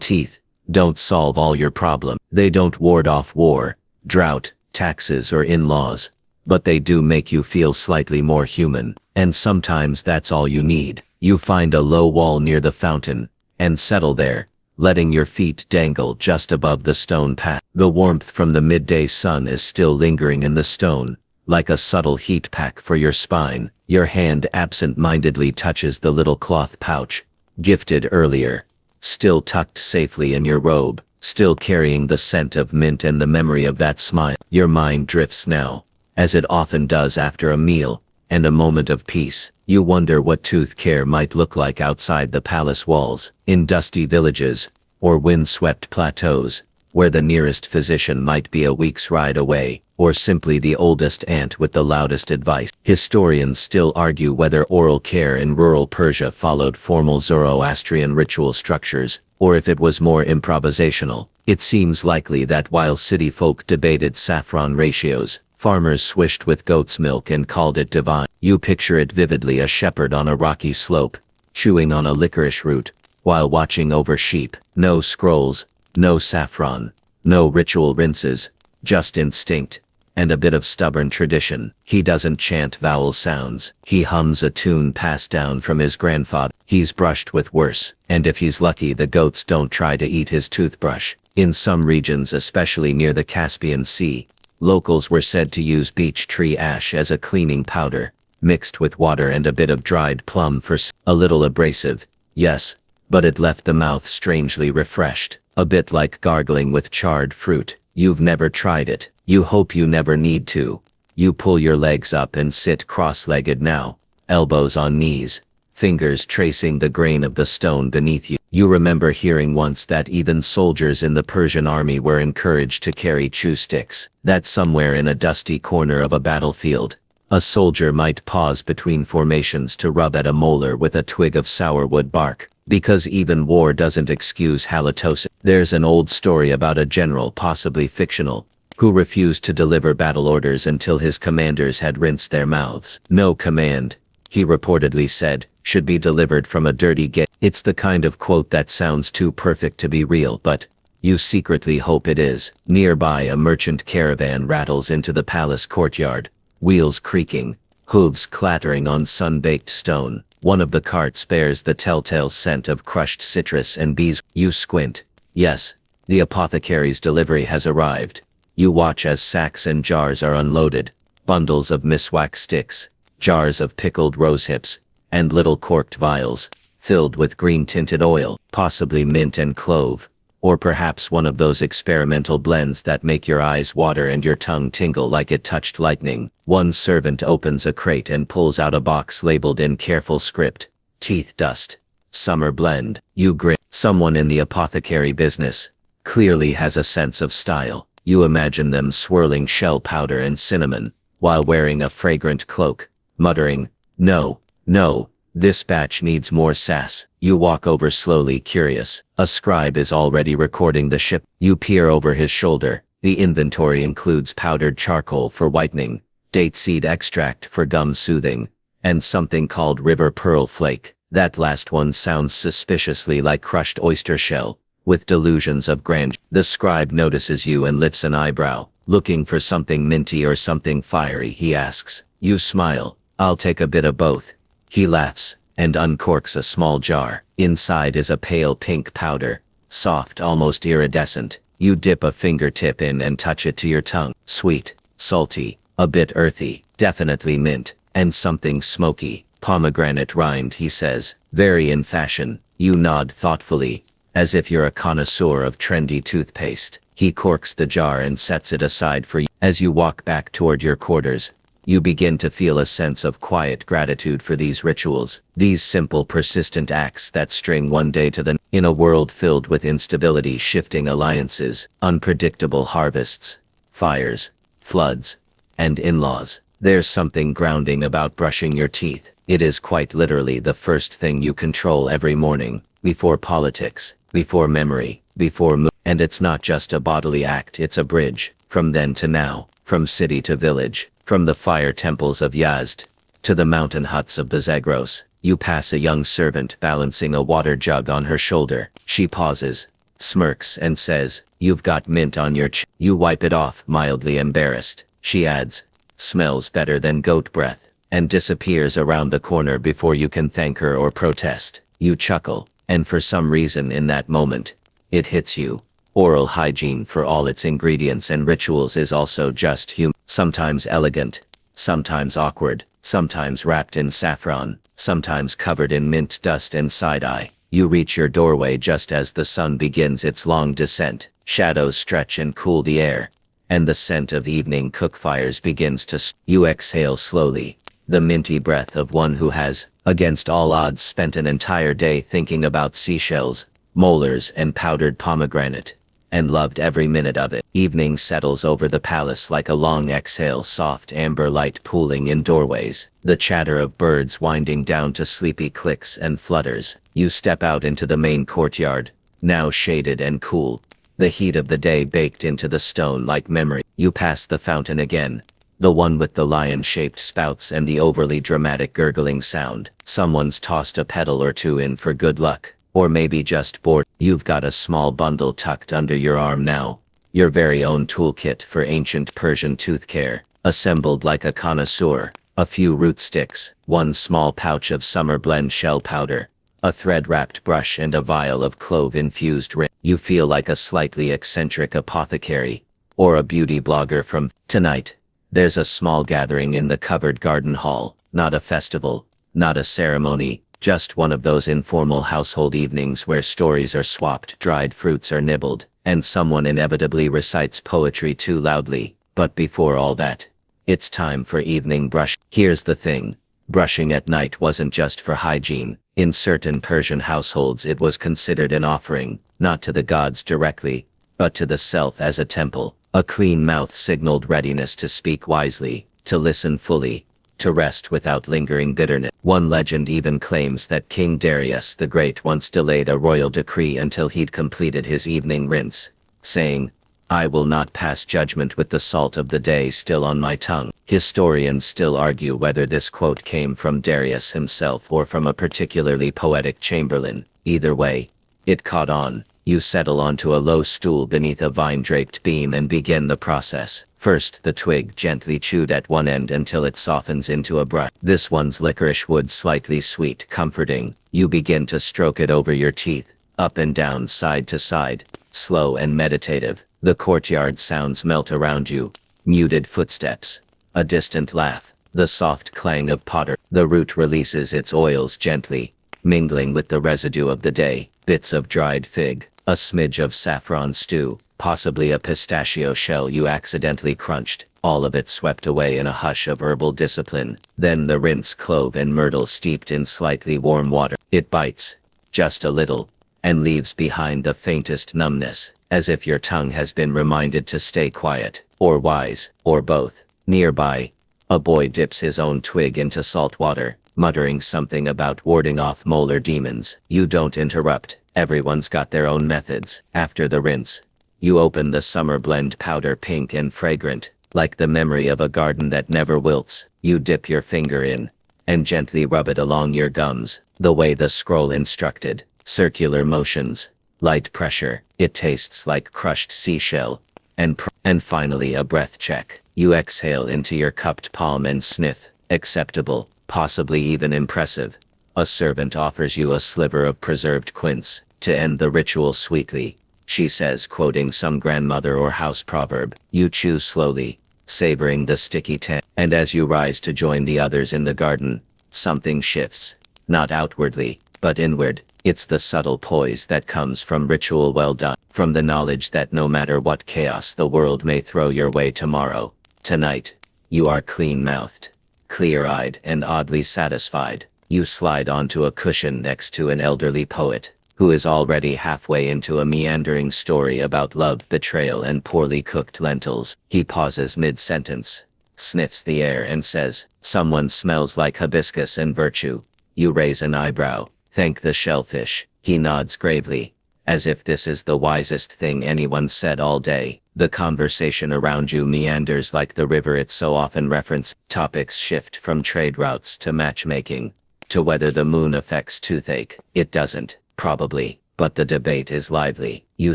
teeth don't solve all your problems. They don't ward off war, drought, taxes, or in-laws, but they do make you feel slightly more human. And sometimes that's all you need. You find a low wall near the fountain and settle there, letting your feet dangle just above the stone path. The warmth from the midday sun is still lingering in the stone, like a subtle heat pack for your spine. Your hand absent-mindedly touches the little cloth pouch, gifted earlier, still tucked safely in your robe, still carrying the scent of mint and the memory of that smile. Your mind drifts now, as it often does after a meal and a moment of peace. You wonder what tooth care might look like outside the palace walls, in dusty villages, or wind-swept plateaus, where the nearest physician might be a week's ride away, or simply the oldest aunt with the loudest advice. Historians still argue whether oral care in rural Persia followed formal Zoroastrian ritual structures, or if it was more improvisational. It seems likely that while city folk debated saffron ratios, farmers swished with goat's milk and called it divine. You picture it vividly: a shepherd on a rocky slope, chewing on a licorice root, while watching over sheep. No scrolls, no saffron, no ritual rinses, just instinct, and a bit of stubborn tradition. He doesn't chant vowel sounds. He hums a tune passed down from his grandfather. He's brushed with worse, and if he's lucky, the goats don't try to eat his toothbrush. In some regions, especially near the Caspian Sea, locals were said to use beech tree ash as a cleaning powder, mixed with water and a bit of dried plum for a little abrasive, yes, but it left the mouth strangely refreshed, a bit like gargling with charred fruit. You've never tried it. You hope you never need to. You pull your legs up and sit cross-legged now, elbows on knees, fingers tracing the grain of the stone beneath you. You remember hearing once that even soldiers in the Persian army were encouraged to carry chew sticks, that somewhere in a dusty corner of a battlefield, a soldier might pause between formations to rub at a molar with a twig of sourwood bark, because even war doesn't excuse halitosis. There's an old story about a general, possibly fictional, who refused to deliver battle orders until his commanders had rinsed their mouths. No command, he reportedly said, should be delivered from a dirty gate. It's the kind of quote that sounds too perfect to be real, but you secretly hope it is. Nearby, a merchant caravan rattles into the palace courtyard, wheels creaking, hooves clattering on sun-baked stone. One of the carts bears the telltale scent of crushed citrus and bees. You squint. Yes, the apothecary's delivery has arrived. You watch as sacks and jars are unloaded, bundles of miswak sticks, jars of pickled rosehips, and little corked vials, filled with green-tinted oil, possibly mint and clove, or perhaps one of those experimental blends that make your eyes water and your tongue tingle like it touched lightning. One servant opens a crate and pulls out a box labeled in careful script, "Teeth Dust, Summer Blend." You grin. Someone in the apothecary business clearly has a sense of style. You imagine them swirling shell powder and cinnamon, while wearing a fragrant cloak, muttering, "No, no, this batch needs more sass." You walk over slowly, curious. A scribe is already recording the ship. You peer over his shoulder. The inventory includes powdered charcoal for whitening, date seed extract for gum soothing, and something called river pearl flake. That last one sounds suspiciously like crushed oyster shell, with delusions of grandeur. The scribe notices you and lifts an eyebrow. "Looking for something minty or something fiery?" he asks. You smile. "I'll take a bit of both." He laughs and uncorks a small jar. Inside is a pale pink powder, soft, almost iridescent. You dip a fingertip in and touch it to your tongue. Sweet, salty, a bit earthy, definitely mint, and something smoky. "Pomegranate rind," he says, very in fashion. You nod thoughtfully, as if you're a connoisseur of trendy toothpaste. He corks the jar and sets it aside for you. As you walk back toward your quarters, you begin to feel a sense of quiet gratitude for these rituals, these simple, persistent acts that string one day to the next. In a world filled with instability, shifting alliances, unpredictable harvests, fires, floods, and in-laws, there's something grounding about brushing your teeth. It is quite literally the first thing you control every morning, before politics, before memory, before mood. And it's not just a bodily act, it's a bridge, from then to now, from city to village, from the fire temples of Yazd to the mountain huts of the Zagros. You pass a young servant balancing a water jug on her shoulder. She pauses, smirks, and says, "You've got mint on your chin." You wipe it off, mildly embarrassed. She adds, "Smells better than goat breath," and disappears around the corner before you can thank her or protest. You chuckle, and for some reason in that moment, it hits you. Oral hygiene, for all its ingredients and rituals, is also just human. Sometimes elegant, sometimes awkward, sometimes wrapped in saffron, sometimes covered in mint dust and side-eye. You reach your doorway just as the sun begins its long descent. Shadows stretch and cool the air, and the scent of evening cook fires begins to You exhale slowly, the minty breath of one who has, against all odds, spent an entire day thinking about seashells, molars, and powdered pomegranate, and loved every minute of it. Evening settles over the palace like a long exhale, soft amber light pooling in doorways, the chatter of birds winding down to sleepy clicks and flutters. You step out into the main courtyard, now shaded and cool, the heat of the day baked into the stone like memory. You pass the fountain again, the one with the lion-shaped spouts and the overly dramatic gurgling sound. Someone's tossed a petal or two in for good luck, or maybe just bored. You've got a small bundle tucked under your arm now, your very own toolkit for ancient Persian tooth care, assembled like a connoisseur. A few root sticks, one small pouch of summer blend shell powder, a thread-wrapped brush, and a vial of clove-infused ring. You feel like a slightly eccentric apothecary, or a beauty blogger from tonight. There's a small gathering in the covered garden hall, not a festival, not a ceremony, just one of those informal household evenings where stories are swapped, dried fruits are nibbled, and someone inevitably recites poetry too loudly. But before all that, it's time for evening brush. Here's the thing. Brushing at night wasn't just for hygiene. In certain Persian households it was considered an offering, not to the gods directly, but to the self as a temple. A clean mouth signaled readiness to speak wisely, to listen fully, to rest without lingering bitterness. One legend even claims that King Darius the Great once delayed a royal decree until he'd completed his evening rinse, saying, "I will not pass judgment with the salt of the day still on my tongue." Historians still argue whether this quote came from Darius himself or from a particularly poetic chamberlain. Either way, it caught on. You settle onto a low stool beneath a vine-draped beam and begin the process. First, the twig gently chewed at one end until it softens into a brush. This one's licorice wood slightly sweet, comforting. You begin to stroke it over your teeth, up and down, side to side, slow and meditative. The courtyard sounds melt around you. Muted footsteps, a distant laugh, the soft clang of potter. The root releases its oils gently, mingling with the residue of the day. Bits of dried fig, a smidge of saffron stew, possibly a pistachio shell you accidentally crunched, all of it swept away in a hush of herbal discipline. Then the rinse clove and myrtle steeped in slightly warm water. It bites, just a little, and leaves behind the faintest numbness, as if your tongue has been reminded to stay quiet, or wise, or both. Nearby, a boy dips his own twig into salt water, muttering something about warding off molar demons. You don't interrupt. Everyone's got their own methods. After the rinse, you open the summer blend powder, pink and fragrant, like the memory of a garden that never wilts. You dip your finger in, and gently rub it along your gums, the way the scroll instructed. Circular motions, light pressure. It tastes like crushed seashell. And finally a breath check. You exhale into your cupped palm and sniff. Acceptable, possibly even impressive. A servant offers you a sliver of preserved quince, to end the ritual sweetly. She says, quoting some grandmother or house proverb. You chew slowly, savoring the sticky tang. And as you rise to join the others in the garden, something shifts. Not outwardly, but inward. It's the subtle poise that comes from ritual well done. From the knowledge that no matter what chaos the world may throw your way tomorrow, tonight, you are clean-mouthed, clear-eyed and oddly satisfied. You slide onto a cushion next to an elderly poet, who is already halfway into a meandering story about love, betrayal and poorly cooked lentils. He pauses mid-sentence, sniffs the air and says, "Someone smells like hibiscus and virtue." You raise an eyebrow. "Thank the shellfish." He nods gravely, as if this is the wisest thing anyone said all day. The conversation around you meanders like the river it so often referenced. Topics shift from trade routes to matchmaking, to whether the moon affects toothache. It doesn't, probably, but the debate is lively. You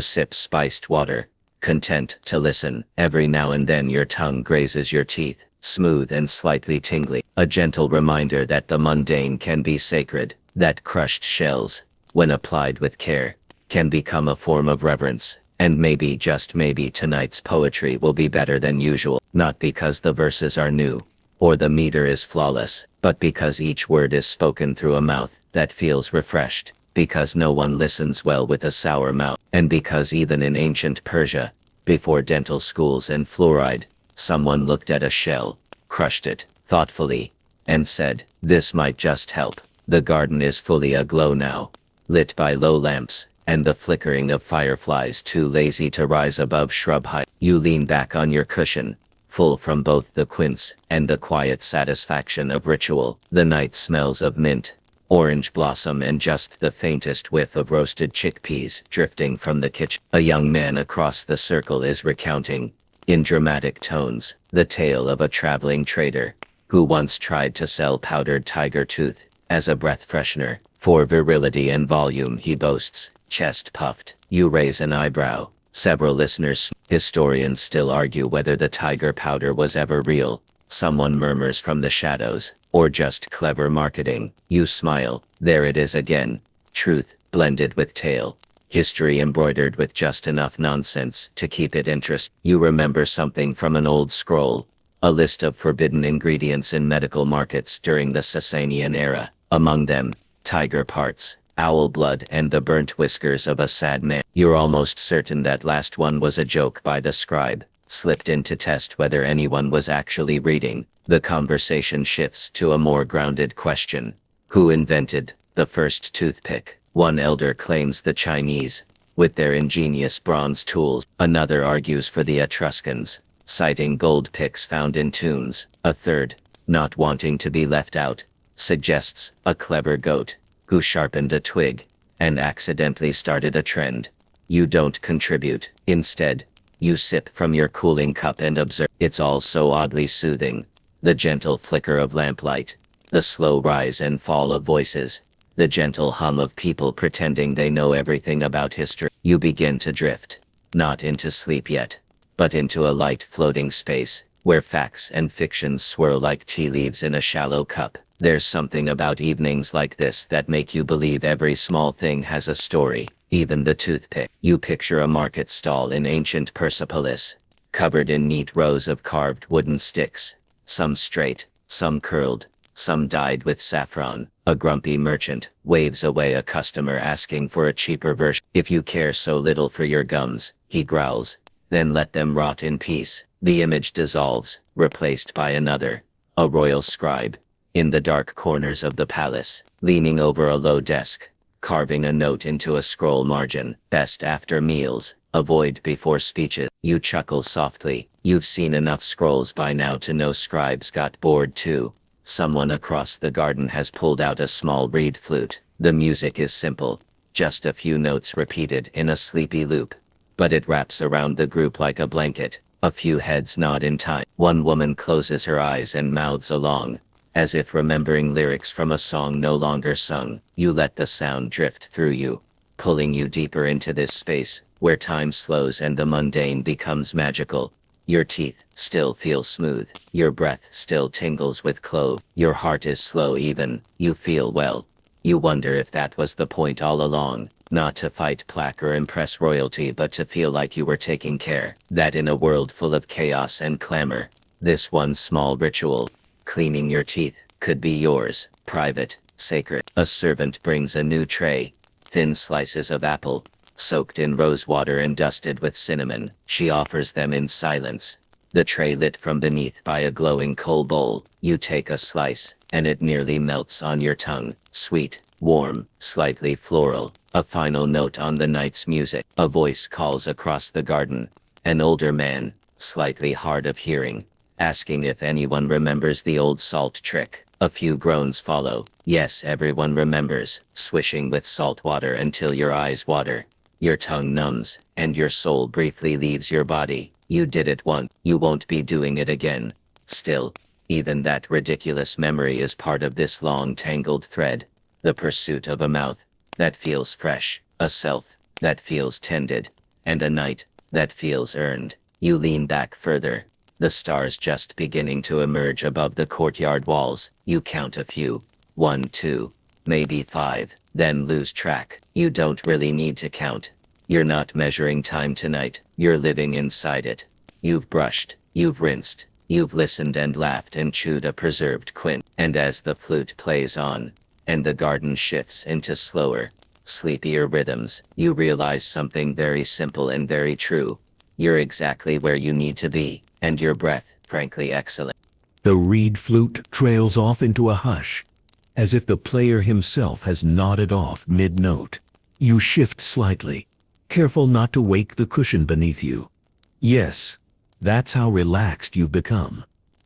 sip spiced water, content to listen. Every now and then your tongue grazes your teeth, smooth and slightly tingly. A gentle reminder that the mundane can be sacred, that crushed shells, when applied with care, can become a form of reverence. And maybe, just maybe, tonight's poetry will be better than usual. Not because the verses are new, or the meter is flawless, but because each word is spoken through a mouth that feels refreshed, because no one listens well with a sour mouth, and because even in ancient Persia, before dental schools and fluoride, someone looked at a shell, crushed it, thoughtfully, and said, "This might just help." The garden is fully aglow now, lit by low lamps, and the flickering of fireflies too lazy to rise above shrub height. You lean back on your cushion, full from both the quince and the quiet satisfaction of ritual. The night smells of mint, orange blossom and just the faintest whiff of roasted chickpeas drifting from the kitchen. A young man across the circle is recounting, in dramatic tones, the tale of a traveling trader, who once tried to sell powdered tiger tooth as a breath freshener. For virility and volume he boasts, chest puffed. You raise an eyebrow. Several listeners. Historians still argue whether the tiger powder was ever real. Someone murmurs from the shadows, or just clever marketing. You smile. There it is again. Truth, blended with tale. History embroidered with just enough nonsense to keep it interesting. You remember something from an old scroll. A list of forbidden ingredients in medical markets during the Sasanian era. Among them, tiger parts, owl blood and the burnt whiskers of a sad man. You're almost certain that last one was a joke by the scribe, slipped in to test whether anyone was actually reading. The conversation shifts to a more grounded question. Who invented the first toothpick? One elder claims the Chinese, with their ingenious bronze tools. Another argues for the Etruscans, citing gold picks found in tombs. A third, not wanting to be left out, suggests a clever goat who sharpened a twig and accidentally started a trend. You don't contribute. Instead, you sip from your cooling cup and observe. It's all so oddly soothing. The gentle flicker of lamplight, the slow rise and fall of voices, the gentle hum of people pretending they know everything about history. You begin to drift, not into sleep yet, but into a light floating space, where facts and fictions swirl like tea leaves in a shallow cup. There's something about evenings like this that make you believe every small thing has a story, even the toothpick. You picture a market stall in ancient Persepolis, covered in neat rows of carved wooden sticks, some straight, some curled, some dyed with saffron. A grumpy merchant waves away a customer asking for a cheaper version. If you care so little for your gums, he growls, then let them rot in peace. The image dissolves, replaced by another, a royal scribe, in the dark corners of the palace, leaning over a low desk, carving a note into a scroll margin. Best after meals, avoid before speeches. You chuckle softly. You've seen enough scrolls by now to know scribes got bored too. Someone across the garden has pulled out a small reed flute. The music is simple, just a few notes repeated in a sleepy loop, but it wraps around the group like a blanket. A few heads nod in time. One woman closes her eyes and mouths along, as if remembering lyrics from a song no longer sung. You let the sound drift through you, pulling you deeper into this space, where time slows and the mundane becomes magical. Your teeth still feel smooth, your breath still tingles with clove, your heart is slow even, you feel well. You wonder if that was the point all along, not to fight plaque or impress royalty but to feel like you were taking care. That in a world full of chaos and clamor, this one small ritual, cleaning your teeth, could be yours, private, sacred. A servant brings a new tray, thin slices of apple, soaked in rose water and dusted with cinnamon. She offers them in silence, the tray lit from beneath by a glowing coal bowl. You take a slice, and it nearly melts on your tongue. Sweet, warm, slightly floral, a final note on the night's music. A voice calls across the garden, an older man, slightly hard of hearing, asking if anyone remembers the old salt trick. A few groans follow. Yes, everyone remembers, swishing with salt water until your eyes water. Your tongue numbs, and your soul briefly leaves your body. You did it once, you won't be doing it again. Still, even that ridiculous memory is part of this long tangled thread. The pursuit of a mouth that feels fresh, a self that feels tended, and a night that feels earned. You lean back further, the stars just beginning to emerge above the courtyard walls. You count a few, 1, 2, maybe 5, then lose track. You don't really need to count. You're not measuring time tonight, you're living inside it. You've brushed, you've rinsed, you've listened and laughed and chewed a preserved quint. And as the flute plays on, and the garden shifts into slower, sleepier rhythms, you realize something very simple and very true. You're exactly where you need to be, and your breath, frankly, excellent. The reed flute trails off into a hush, as if the player himself has nodded off mid-note. You shift slightly, careful not to wake the cushion beneath you. Yes, that's how relaxed you've become.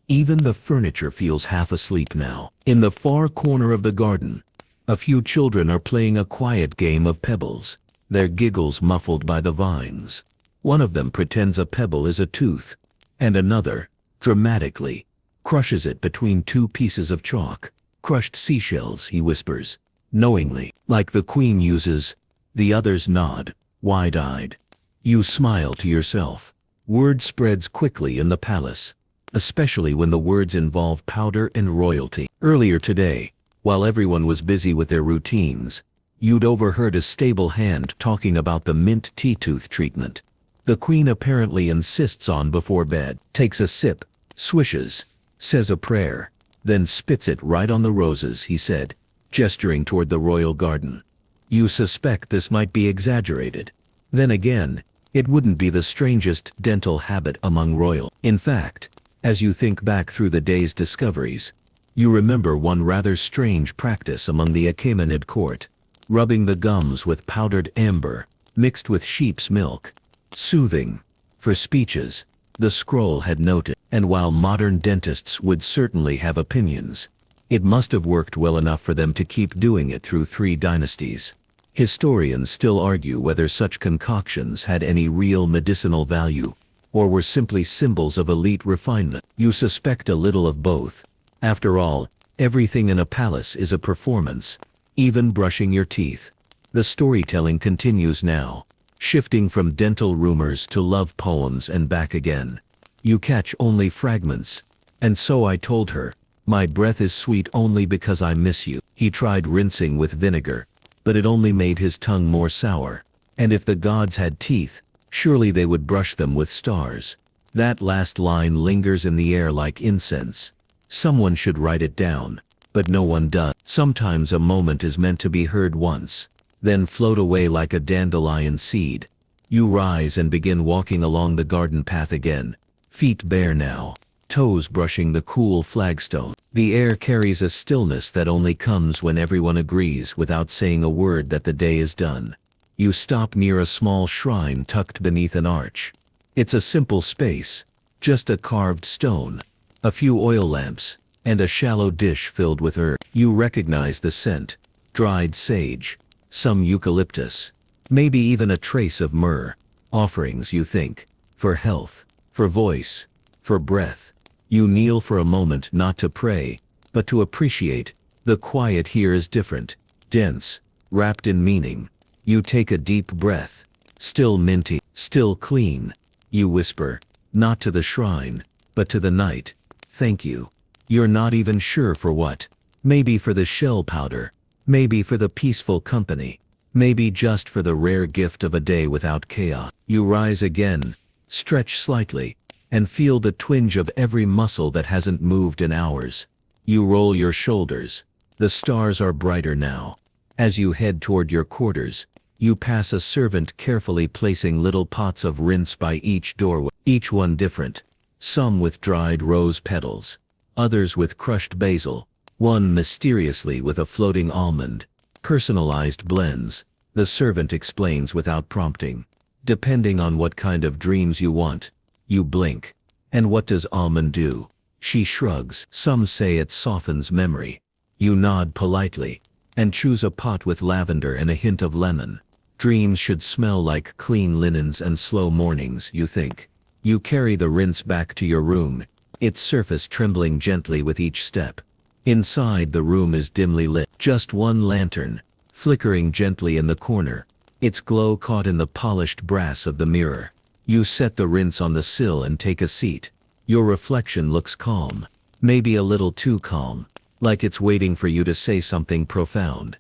Even the furniture feels half asleep now. In the far corner of the garden, a few children are playing a quiet game of pebbles, their giggles muffled by the vines. One of them pretends a pebble is a tooth, and another, dramatically, crushes it between two pieces of chalk. Crushed seashells, he whispers, knowingly. Like the queen uses, the others nod, wide-eyed. You smile to yourself. Word spreads quickly in the palace, especially when the words involve powder and royalty. Earlier today, while everyone was busy with their routines, you'd overheard a stable hand talking about the mint tea tooth treatment. The queen apparently insists on before bed, takes a sip, swishes, says a prayer, then spits it right on the roses, he said, gesturing toward the royal garden. You suspect this might be exaggerated. Then again, it wouldn't be the strangest dental habit among royal. In fact, As you think back through the day's discoveries, you remember one rather strange practice among the Achaemenid court, rubbing the gums with powdered amber, mixed with sheep's milk. Soothing. For speeches, the scroll had noted, and while modern dentists would certainly have opinions, it must have worked well enough for them to keep doing it through 3 dynasties. Historians still argue whether such concoctions had any real medicinal value, or were simply symbols of elite refinement. You suspect a little of both. After all, everything in a palace is a performance, even brushing your teeth. The storytelling continues now, shifting from dental rumors to love poems and back again. You catch only fragments. And so I told her, my breath is sweet only because I miss you. He tried rinsing with vinegar, but it only made his tongue more sour. And if the gods had teeth, surely they would brush them with stars. That last line lingers in the air like incense. Someone should write it down, but no one does. Sometimes a moment is meant to be heard once, then float away like a dandelion seed. You rise and begin walking along the garden path again, feet bare now, toes brushing the cool flagstone. The air carries a stillness that only comes when everyone agrees without saying a word that the day is done. You stop near a small shrine tucked beneath an arch. It's a simple space, just a carved stone, a few oil lamps, and a shallow dish filled with herb. You recognize the scent, dried sage, some eucalyptus, maybe even a trace of myrrh. Offerings, you think, for health, for voice, for breath. You kneel for a moment not to pray, but to appreciate. The quiet here is different, dense, wrapped in meaning. You take a deep breath, still minty, still clean. You whisper, not to the shrine, but to the night, thank you. You're not even sure for what. Maybe for the shell powder, maybe for the peaceful company, maybe just for the rare gift of a day without chaos. You rise again, stretch slightly, and feel the twinge of every muscle that hasn't moved in hours. You roll your shoulders. The stars are brighter now. As you head toward your quarters, you pass a servant carefully placing little pots of rinse by each doorway, each one different. Some with dried rose petals, others with crushed basil, one mysteriously with a floating almond. Personalized blends, the servant explains without prompting. Depending on what kind of dreams you want. You blink. And what does almond do? She shrugs. Some say it softens memory. You nod politely, and choose a pot with lavender and a hint of lemon. Dreams should smell like clean linens and slow mornings, you think. You carry the rinse back to your room, its surface trembling gently with each step. Inside, the room is dimly lit. Just one lantern, flickering gently in the corner, its glow caught in the polished brass of the mirror. You set the rinse on the sill and take a seat. Your reflection looks calm, maybe a little too calm, like it's waiting for you to say something profound.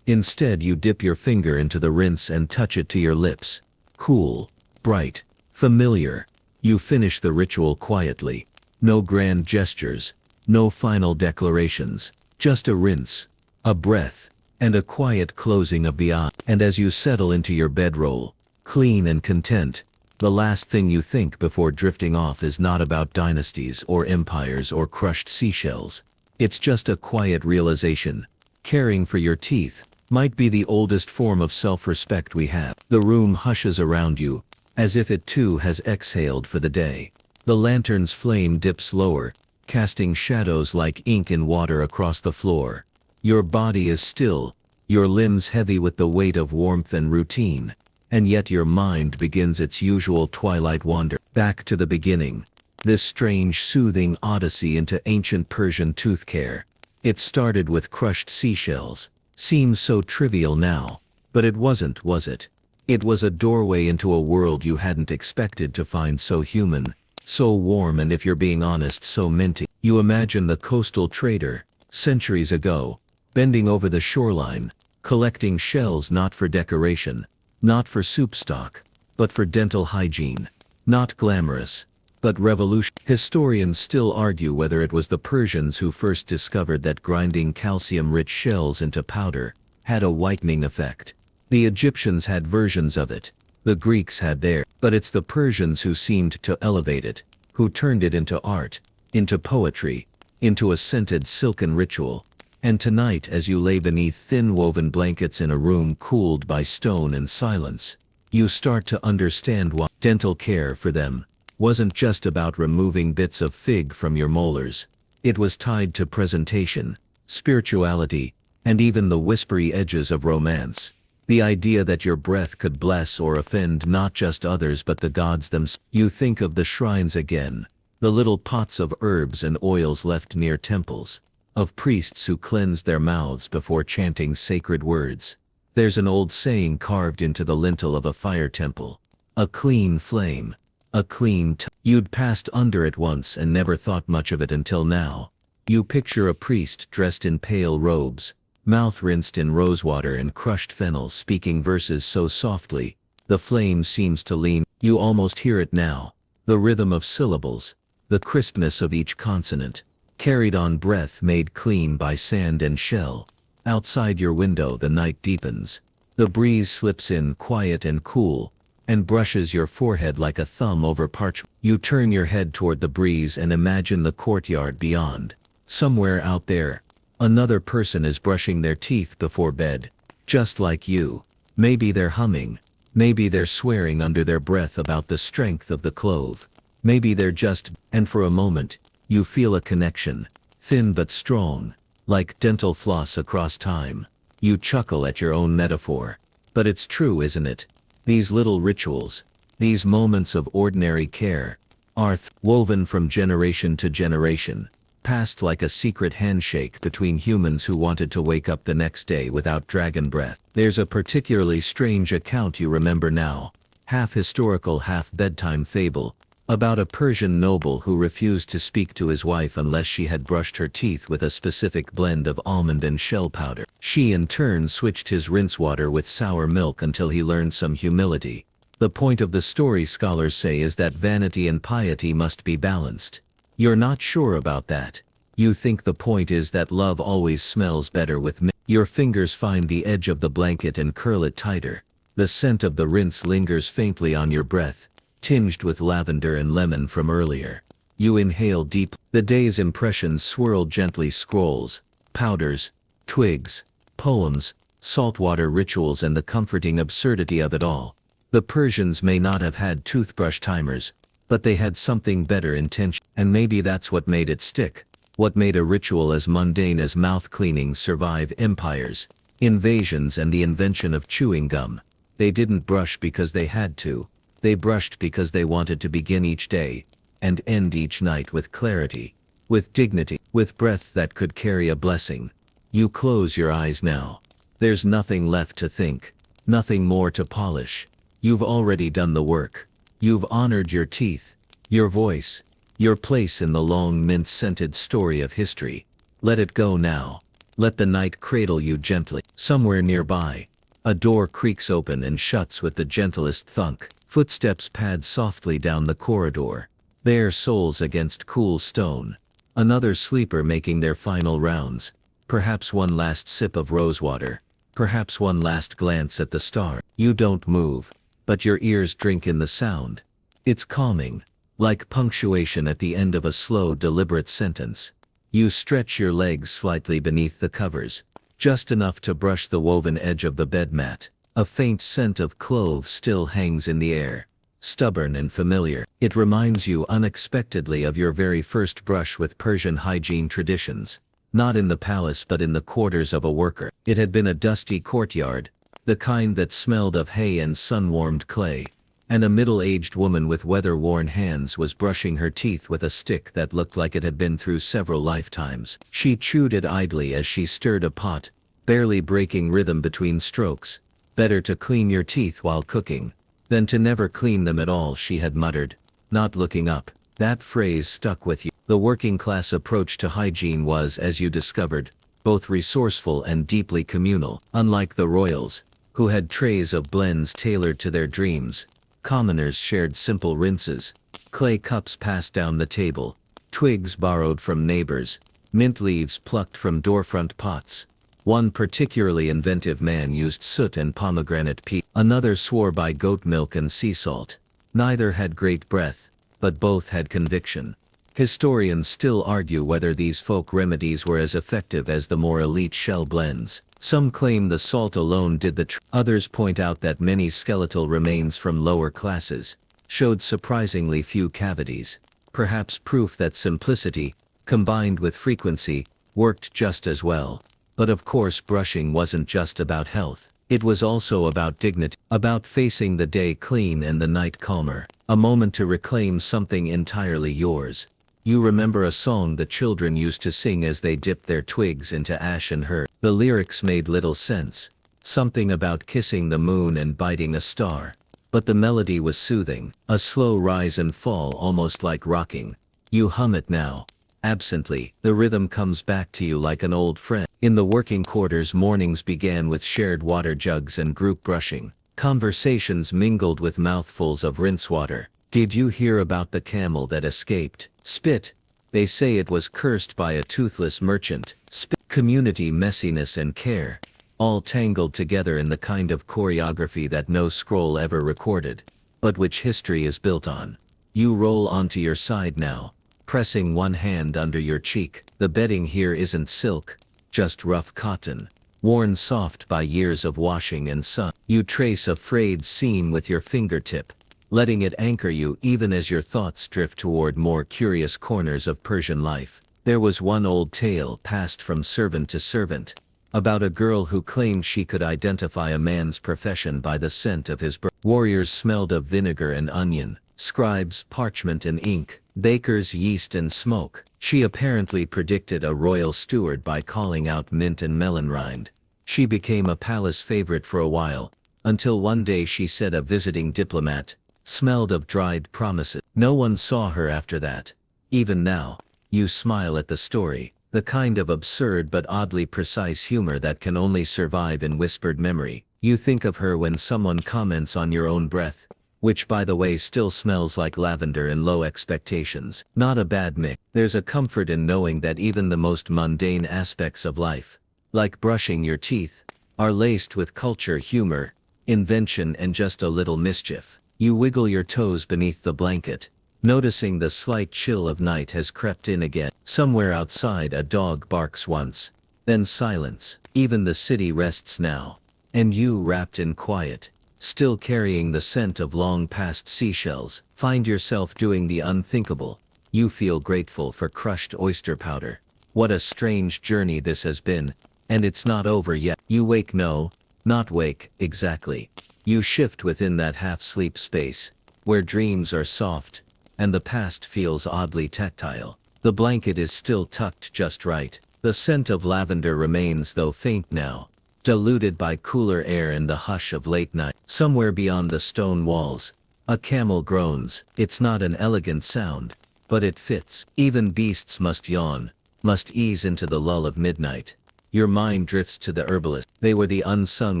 Instead you dip your finger into the rinse and touch it to your lips. Cool, bright, familiar. You finish the ritual quietly. No grand gestures, no final declarations, just a rinse, a breath, and a quiet closing of the eye. And as you settle into your bedroll, clean and content, the last thing you think before drifting off is not about dynasties or empires or crushed seashells. It's just a quiet realization. Caring for your teeth might be the oldest form of self-respect we have. The room hushes around you, as if it too has exhaled for the day. The lantern's flame dips lower, casting shadows like ink in water across the floor. Your body is still, your limbs heavy with the weight of warmth and routine. And yet your mind begins its usual twilight wander, back to the beginning. This strange soothing odyssey into ancient Persian tooth care. It started with crushed seashells. Seems so trivial now. But it wasn't, was it? It was a doorway into a world you hadn't expected to find so human, so warm, and if you're being honest, so minty. You imagine the coastal trader, centuries ago, bending over the shoreline, collecting shells not for decoration, not for soup stock, but for dental hygiene. Not glamorous, but revolution. Historians still argue whether it was the Persians who first discovered that grinding calcium-rich shells into powder had a whitening effect. The Egyptians had versions of it, the Greeks had theirs, but it's the Persians who seemed to elevate it. who turned it into art, into poetry, into a scented silken ritual. And tonight, as you lay beneath thin woven blankets in a room cooled by stone and silence, you start to understand why dental care for them wasn't just about removing bits of fig from your molars. It was tied to presentation, spirituality, and even the whispery edges of romance. The idea that your breath could bless or offend not just others but the gods themselves. You think of the shrines again, the little pots of herbs and oils left near temples, of priests who cleansed their mouths before chanting sacred words. There's an old saying carved into the lintel of a fire temple: a clean flame, a clean You'd passed under it once and never thought much of it until now. You picture a priest dressed in pale robes, mouth rinsed in rosewater and crushed fennel, speaking verses so softly, the flame seems to lean. You almost hear it now, the rhythm of syllables, the crispness of each consonant, carried on breath made clean by sand and shell. Outside your window the night deepens. The breeze slips in quiet and cool, and brushes your forehead like a thumb over parchment. You turn your head toward the breeze and imagine the courtyard beyond. Somewhere out there, another person is brushing their teeth before bed, just like you. Maybe they're humming, maybe they're swearing under their breath about the strength of the clove. Maybe they're just, and for a moment, you feel a connection, thin but strong, like dental floss across time. You chuckle at your own metaphor. But it's true, isn't it? These little rituals, these moments of ordinary care, are woven from generation to generation, passed like a secret handshake between humans who wanted to wake up the next day without dragon breath. There's a particularly strange account you remember now, half historical, half bedtime fable, about a Persian noble who refused to speak to his wife unless she had brushed her teeth with a specific blend of almond and shell powder. She in turn switched his rinse water with sour milk until he learned some humility. The point of the story, scholars say, is that vanity and piety must be balanced. You're not sure about that. You think the point is that love always smells better with mint. Your fingers find the edge of the blanket and curl it tighter. The scent of the rinse lingers faintly on your breath, tinged with lavender and lemon from earlier. You inhale deep. The day's impressions swirl gently: scrolls, powders, twigs, poems, saltwater rituals, and the comforting absurdity of it all. The Persians may not have had toothbrush timers, but they had something better intention. And maybe that's what made it stick. What made a ritual as mundane as mouth cleaning survive empires, invasions, and the invention of chewing gum. They didn't brush because they had to. They brushed because they wanted to begin each day, and end each night with clarity, with dignity, with breath that could carry a blessing. You close your eyes now. There's nothing left to think, nothing more to polish. You've already done the work. You've honored your teeth, your voice, your place in the long mint-scented story of history. Let it go now. Let the night cradle you gently. Somewhere nearby, a door creaks open and shuts with the gentlest thunk. Footsteps pad softly down the corridor, bare soles against cool stone. Another sleeper making their final rounds. Perhaps one last sip of rosewater. Perhaps one last glance at the star. You don't move, but your ears drink in the sound. It's calming, like punctuation at the end of a slow, deliberate sentence. You stretch your legs slightly beneath the covers, just enough to brush the woven edge of the bed mat. A faint scent of clove still hangs in the air, stubborn and familiar. It reminds you unexpectedly of your very first brush with Persian hygiene traditions. Not in the palace but in the quarters of a worker. It had been a dusty courtyard, the kind that smelled of hay and sun-warmed clay, and a middle-aged woman with weather-worn hands was brushing her teeth with a stick that looked like it had been through several lifetimes. She chewed it idly as she stirred a pot, barely breaking rhythm between strokes. Better to clean your teeth while cooking than to never clean them at all, she had muttered, not looking up. That phrase stuck with you. The working-class approach to hygiene was, as you discovered, both resourceful and deeply communal. Unlike the royals, who had trays of blends tailored to their dreams, commoners shared simple rinses, clay cups passed down the table, twigs borrowed from neighbors, mint leaves plucked from doorfront pots. One particularly inventive man used soot and pomegranate peel. Another swore by goat milk and sea salt. Neither had great breath, but both had conviction. Historians still argue whether these folk remedies were as effective as the more elite shell blends. Some claim the salt alone did the trick. Others point out that many skeletal remains from lower classes showed surprisingly few cavities, perhaps proof that simplicity, combined with frequency, worked just as well. But of course brushing wasn't just about health. It was also about dignity, about facing the day clean and the night calmer, a moment to reclaim something entirely yours. You remember a song the children used to sing as they dipped their twigs into ash and hurt. The lyrics made little sense. Something about kissing the moon and biting a star. But the melody was soothing, a slow rise and fall almost like rocking. You hum it now. Absently, the rhythm comes back to you like an old friend. In the working quarters, mornings began with shared water jugs and group brushing. Conversations mingled with mouthfuls of rinse water. Did you hear about the camel that escaped? Spit. They say it was cursed by a toothless merchant. Spit. Community messiness and care, all tangled together in the kind of choreography that no scroll ever recorded, but which history is built on. You roll onto your side now, pressing one hand under your cheek. The bedding here isn't silk, just rough cotton, worn soft by years of washing and sun. You trace a frayed seam with your fingertip, letting it anchor you even as your thoughts drift toward more curious corners of Persian life. There was one old tale passed from servant to servant, about a girl who claimed she could identify a man's profession by the scent of his breath. Warriors smelled of vinegar and onion, scribes parchment and ink, bakers yeast and smoke. She apparently predicted a royal steward by calling out mint and melon rind. She became a palace favorite for a while, until one day she said a visiting diplomat smelled of dried promises. No one saw her after that. Even now, you smile at the story, the kind of absurd but oddly precise humor that can only survive in whispered memory. You think of her when someone comments on your own breath, which by the way still smells like lavender and low expectations. Not a bad mix. There's a comfort in knowing that even the most mundane aspects of life, like brushing your teeth, are laced with culture, humor, invention and just a little mischief. You wiggle your toes beneath the blanket, noticing the slight chill of night has crept in again. Somewhere outside a dog barks once, then silence. Even the city rests now. And you, wrapped in quiet, still carrying the scent of long past seashells, find yourself doing the unthinkable. You feel grateful for crushed oyster powder. What a strange journey this has been, and it's not over yet. You wake, no, not wake, exactly. You shift within that half-sleep space, where dreams are soft, and the past feels oddly tactile. The blanket is still tucked just right. The scent of lavender remains, though faint now, diluted by cooler air and the hush of late night. Somewhere beyond the stone walls, a camel groans. It's not an elegant sound, but it fits. Even beasts must yawn, must ease into the lull of midnight. Your mind drifts to the herbalist. They were the unsung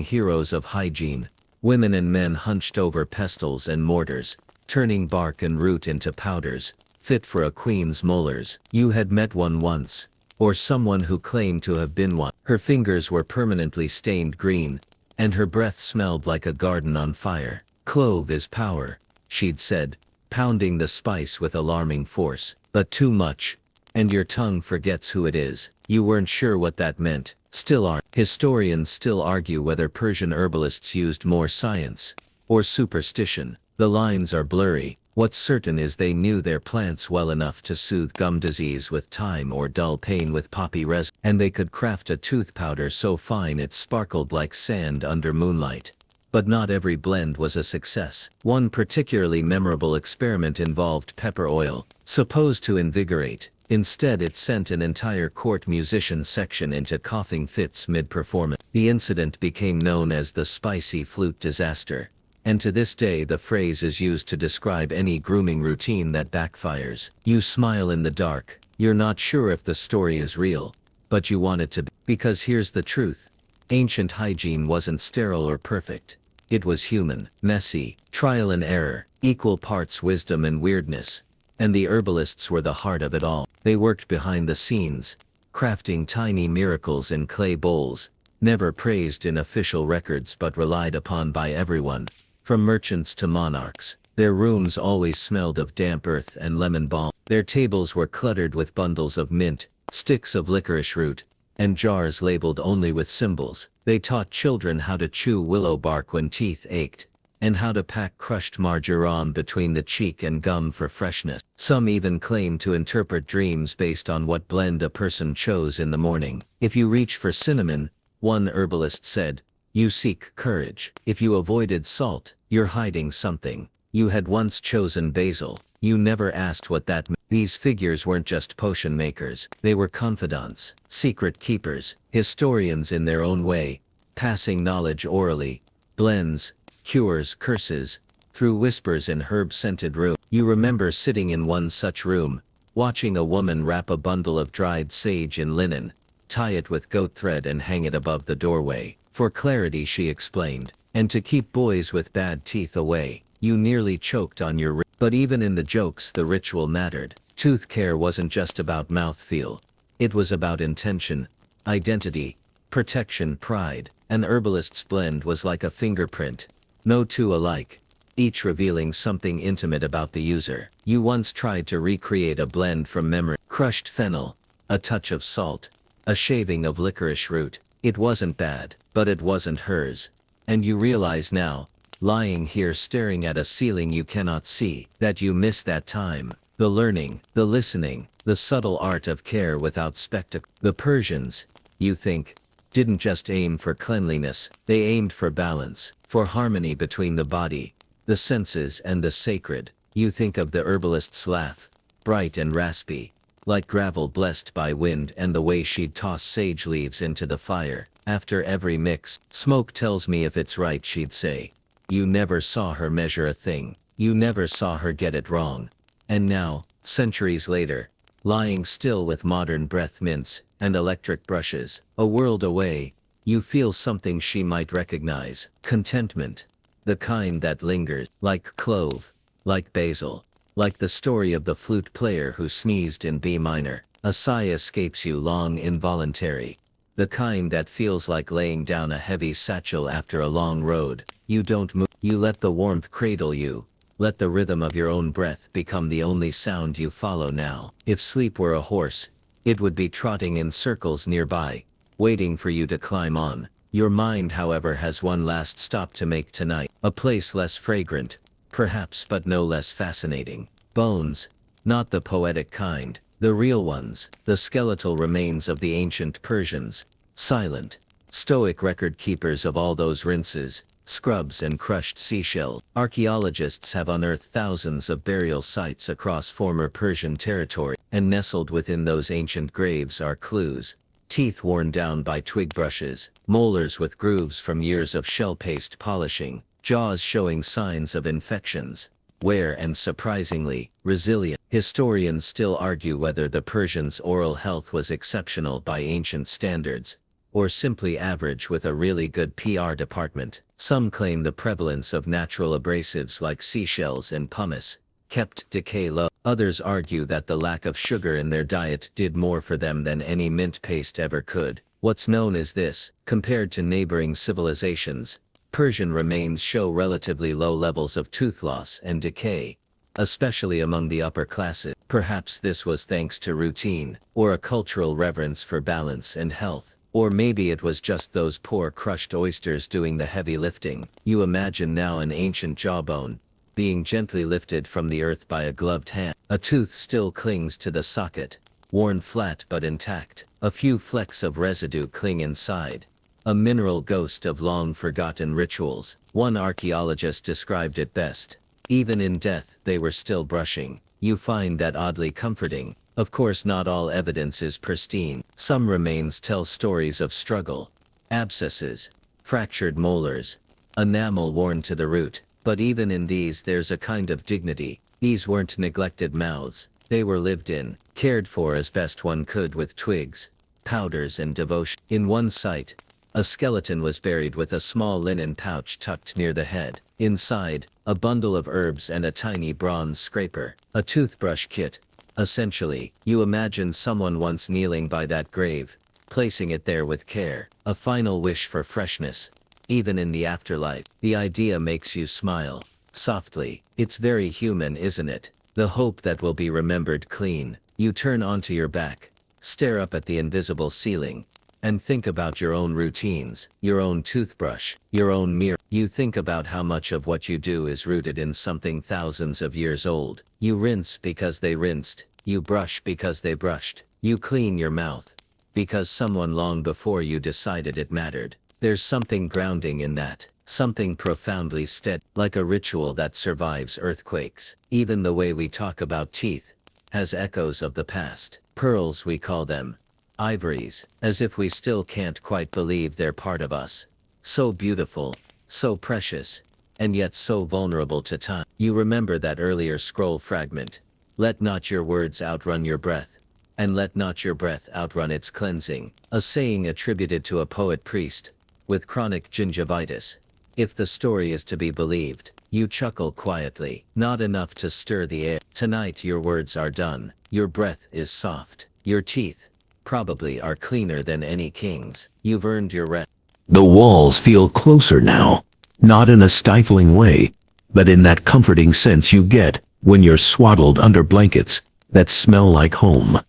heroes of hygiene. Women and men hunched over pestles and mortars, turning bark and root into powders, fit for a queen's molars. You had met one once, or someone who claimed to have been one. Her fingers were permanently stained green, and her breath smelled like a garden on fire. Clove is power, she'd said, pounding the spice with alarming force. But too much, and your tongue forgets who it is. You weren't sure what that meant, still aren't. Historians still argue whether Persian herbalists used more science or superstition. The lines are blurry. What's certain is they knew their plants well enough to soothe gum disease with thyme or dull pain with poppy resin, and they could craft a tooth powder so fine it sparkled like sand under moonlight. But not every blend was a success. One particularly memorable experiment involved pepper oil, supposed to invigorate. Instead, it sent an entire court musician section into coughing fits mid-performance. The incident became known as the spicy flute disaster, and to this day the phrase is used to describe any grooming routine that backfires. You smile in the dark. You're not sure if the story is real, but you want it to be. Because here's the truth. Ancient hygiene wasn't sterile or perfect. It was human, messy, trial and error, equal parts wisdom and weirdness. And the herbalists were the heart of it all. They worked behind the scenes, crafting tiny miracles in clay bowls, never praised in official records but relied upon by everyone, from merchants to monarchs. Their rooms always smelled of damp earth and lemon balm. Their tables were cluttered with bundles of mint, sticks of licorice root, and jars labeled only with symbols. They taught children how to chew willow bark when teeth ached, and how to pack crushed marjoram between the cheek and gum for freshness. Some even claimed to interpret dreams based on what blend a person chose in the morning. If you reach for cinnamon, one herbalist said, you seek courage. If you avoided salt, you're hiding something. You had once chosen basil. You never asked what that meant. These figures weren't just potion makers. They were confidants, secret keepers, historians in their own way, passing knowledge orally, blends, cures, curses, through whispers in herb-scented rooms. You remember sitting in one such room, watching a woman wrap a bundle of dried sage in linen, tie it with goat thread and hang it above the doorway. For clarity, she explained, and to keep boys with bad teeth away. You nearly choked on your but even in the jokes the ritual mattered. Tooth care wasn't just about mouthfeel. It was about intention, identity, protection, pride. An herbalist's blend was like a fingerprint. No two alike, each revealing something intimate about the user. You once tried to recreate a blend from memory. Crushed fennel, a touch of salt, a shaving of licorice root. It wasn't bad, but it wasn't hers. And you realize now, lying here staring at a ceiling you cannot see, that you missed that time. The learning, the listening, the subtle art of care without spectacle. The Persians, you think, didn't just aim for cleanliness, they aimed for balance, for harmony between the body, the senses and the sacred. You think of the herbalist's laugh, bright and raspy, like gravel blessed by wind, and the way she'd toss sage leaves into the fire. After every mix, smoke tells me if it's right, she'd say. You never saw her measure a thing. You never saw her get it wrong. And now, centuries later, lying still with modern breath mints and electric brushes, a world away, you feel something she might recognize. Contentment. The kind that lingers, like clove, like basil, like the story of the flute player who sneezed in B minor. A sigh escapes you long involuntary. The kind that feels like laying down a heavy satchel after a long road. You don't move. You let the warmth cradle you. Let the rhythm of your own breath become the only sound you follow now. If sleep were a horse, it would be trotting in circles nearby, waiting for you to climb on. Your mind, however, has one last stop to make tonight. A place less fragrant, perhaps, but no less fascinating. Bones. Not the poetic kind. The real ones. The skeletal remains of the ancient Persians. Silent, stoic record keepers of all those rinses, scrubs and crushed seashells. Archaeologists have unearthed thousands of burial sites across former Persian territory, and nestled within those ancient graves are clues. Teeth worn down by twig brushes, molars with grooves from years of shell paste polishing, jaws showing signs of infections. Where, and surprisingly, resilient. Historians still argue whether the Persians' oral health was exceptional by ancient standards, or simply average with a really good PR department. Some claim the prevalence of natural abrasives like seashells and pumice kept decay low. Others argue that the lack of sugar in their diet did more for them than any mint paste ever could. What's known is this: compared to neighboring civilizations, Persian remains show relatively low levels of tooth loss and decay, especially among the upper classes. Perhaps this was thanks to routine, or a cultural reverence for balance and health. Or maybe it was just those poor crushed oysters doing the heavy lifting. You imagine now an ancient jawbone being gently lifted from the earth by a gloved hand. A tooth still clings to the socket, worn flat but intact. A few flecks of residue cling inside. A mineral ghost of long-forgotten rituals. One archaeologist described it best. Even in death, they were still brushing. You find that oddly comforting. Of course, not all evidence is pristine. Some remains tell stories of struggle. Abscesses, fractured molars, enamel worn to the root. But even in these there's a kind of dignity. These weren't neglected mouths. They were lived in, cared for as best one could with twigs, powders and devotion. In one site, a skeleton was buried with a small linen pouch tucked near the head. Inside, a bundle of herbs and a tiny bronze scraper. A toothbrush kit. Essentially, you imagine someone once kneeling by that grave, placing it there with care. A final wish for freshness. Even in the afterlife, the idea makes you smile. softly. It's very human, isn't it? The hope that will be remembered clean. You turn onto your back, stare up at the invisible ceiling, and think about your own routines, your own toothbrush, your own mirror. You think about how much of what you do is rooted in something thousands of years old. You rinse because they rinsed. You brush because they brushed. You clean your mouth because someone long before you decided it mattered. There's something grounding in that, something profoundly steady, like a ritual that survives earthquakes. Even the way we talk about teeth has echoes of the past. Pearls, we call them. Ivories, as if we still can't quite believe they're part of us. So beautiful, so precious, and yet so vulnerable to time. You remember that earlier scroll fragment. Let not your words outrun your breath, and let not your breath outrun its cleansing. A saying attributed to a poet priest with chronic gingivitis. If the story is to be believed, you chuckle quietly, not enough to stir the air. Tonight your words are done. Your breath is soft. Your teeth probably are cleaner than any king's. You've earned your rest. The walls feel closer now, not in a stifling way, but in that comforting sense you get when you're swaddled under blankets that smell like home.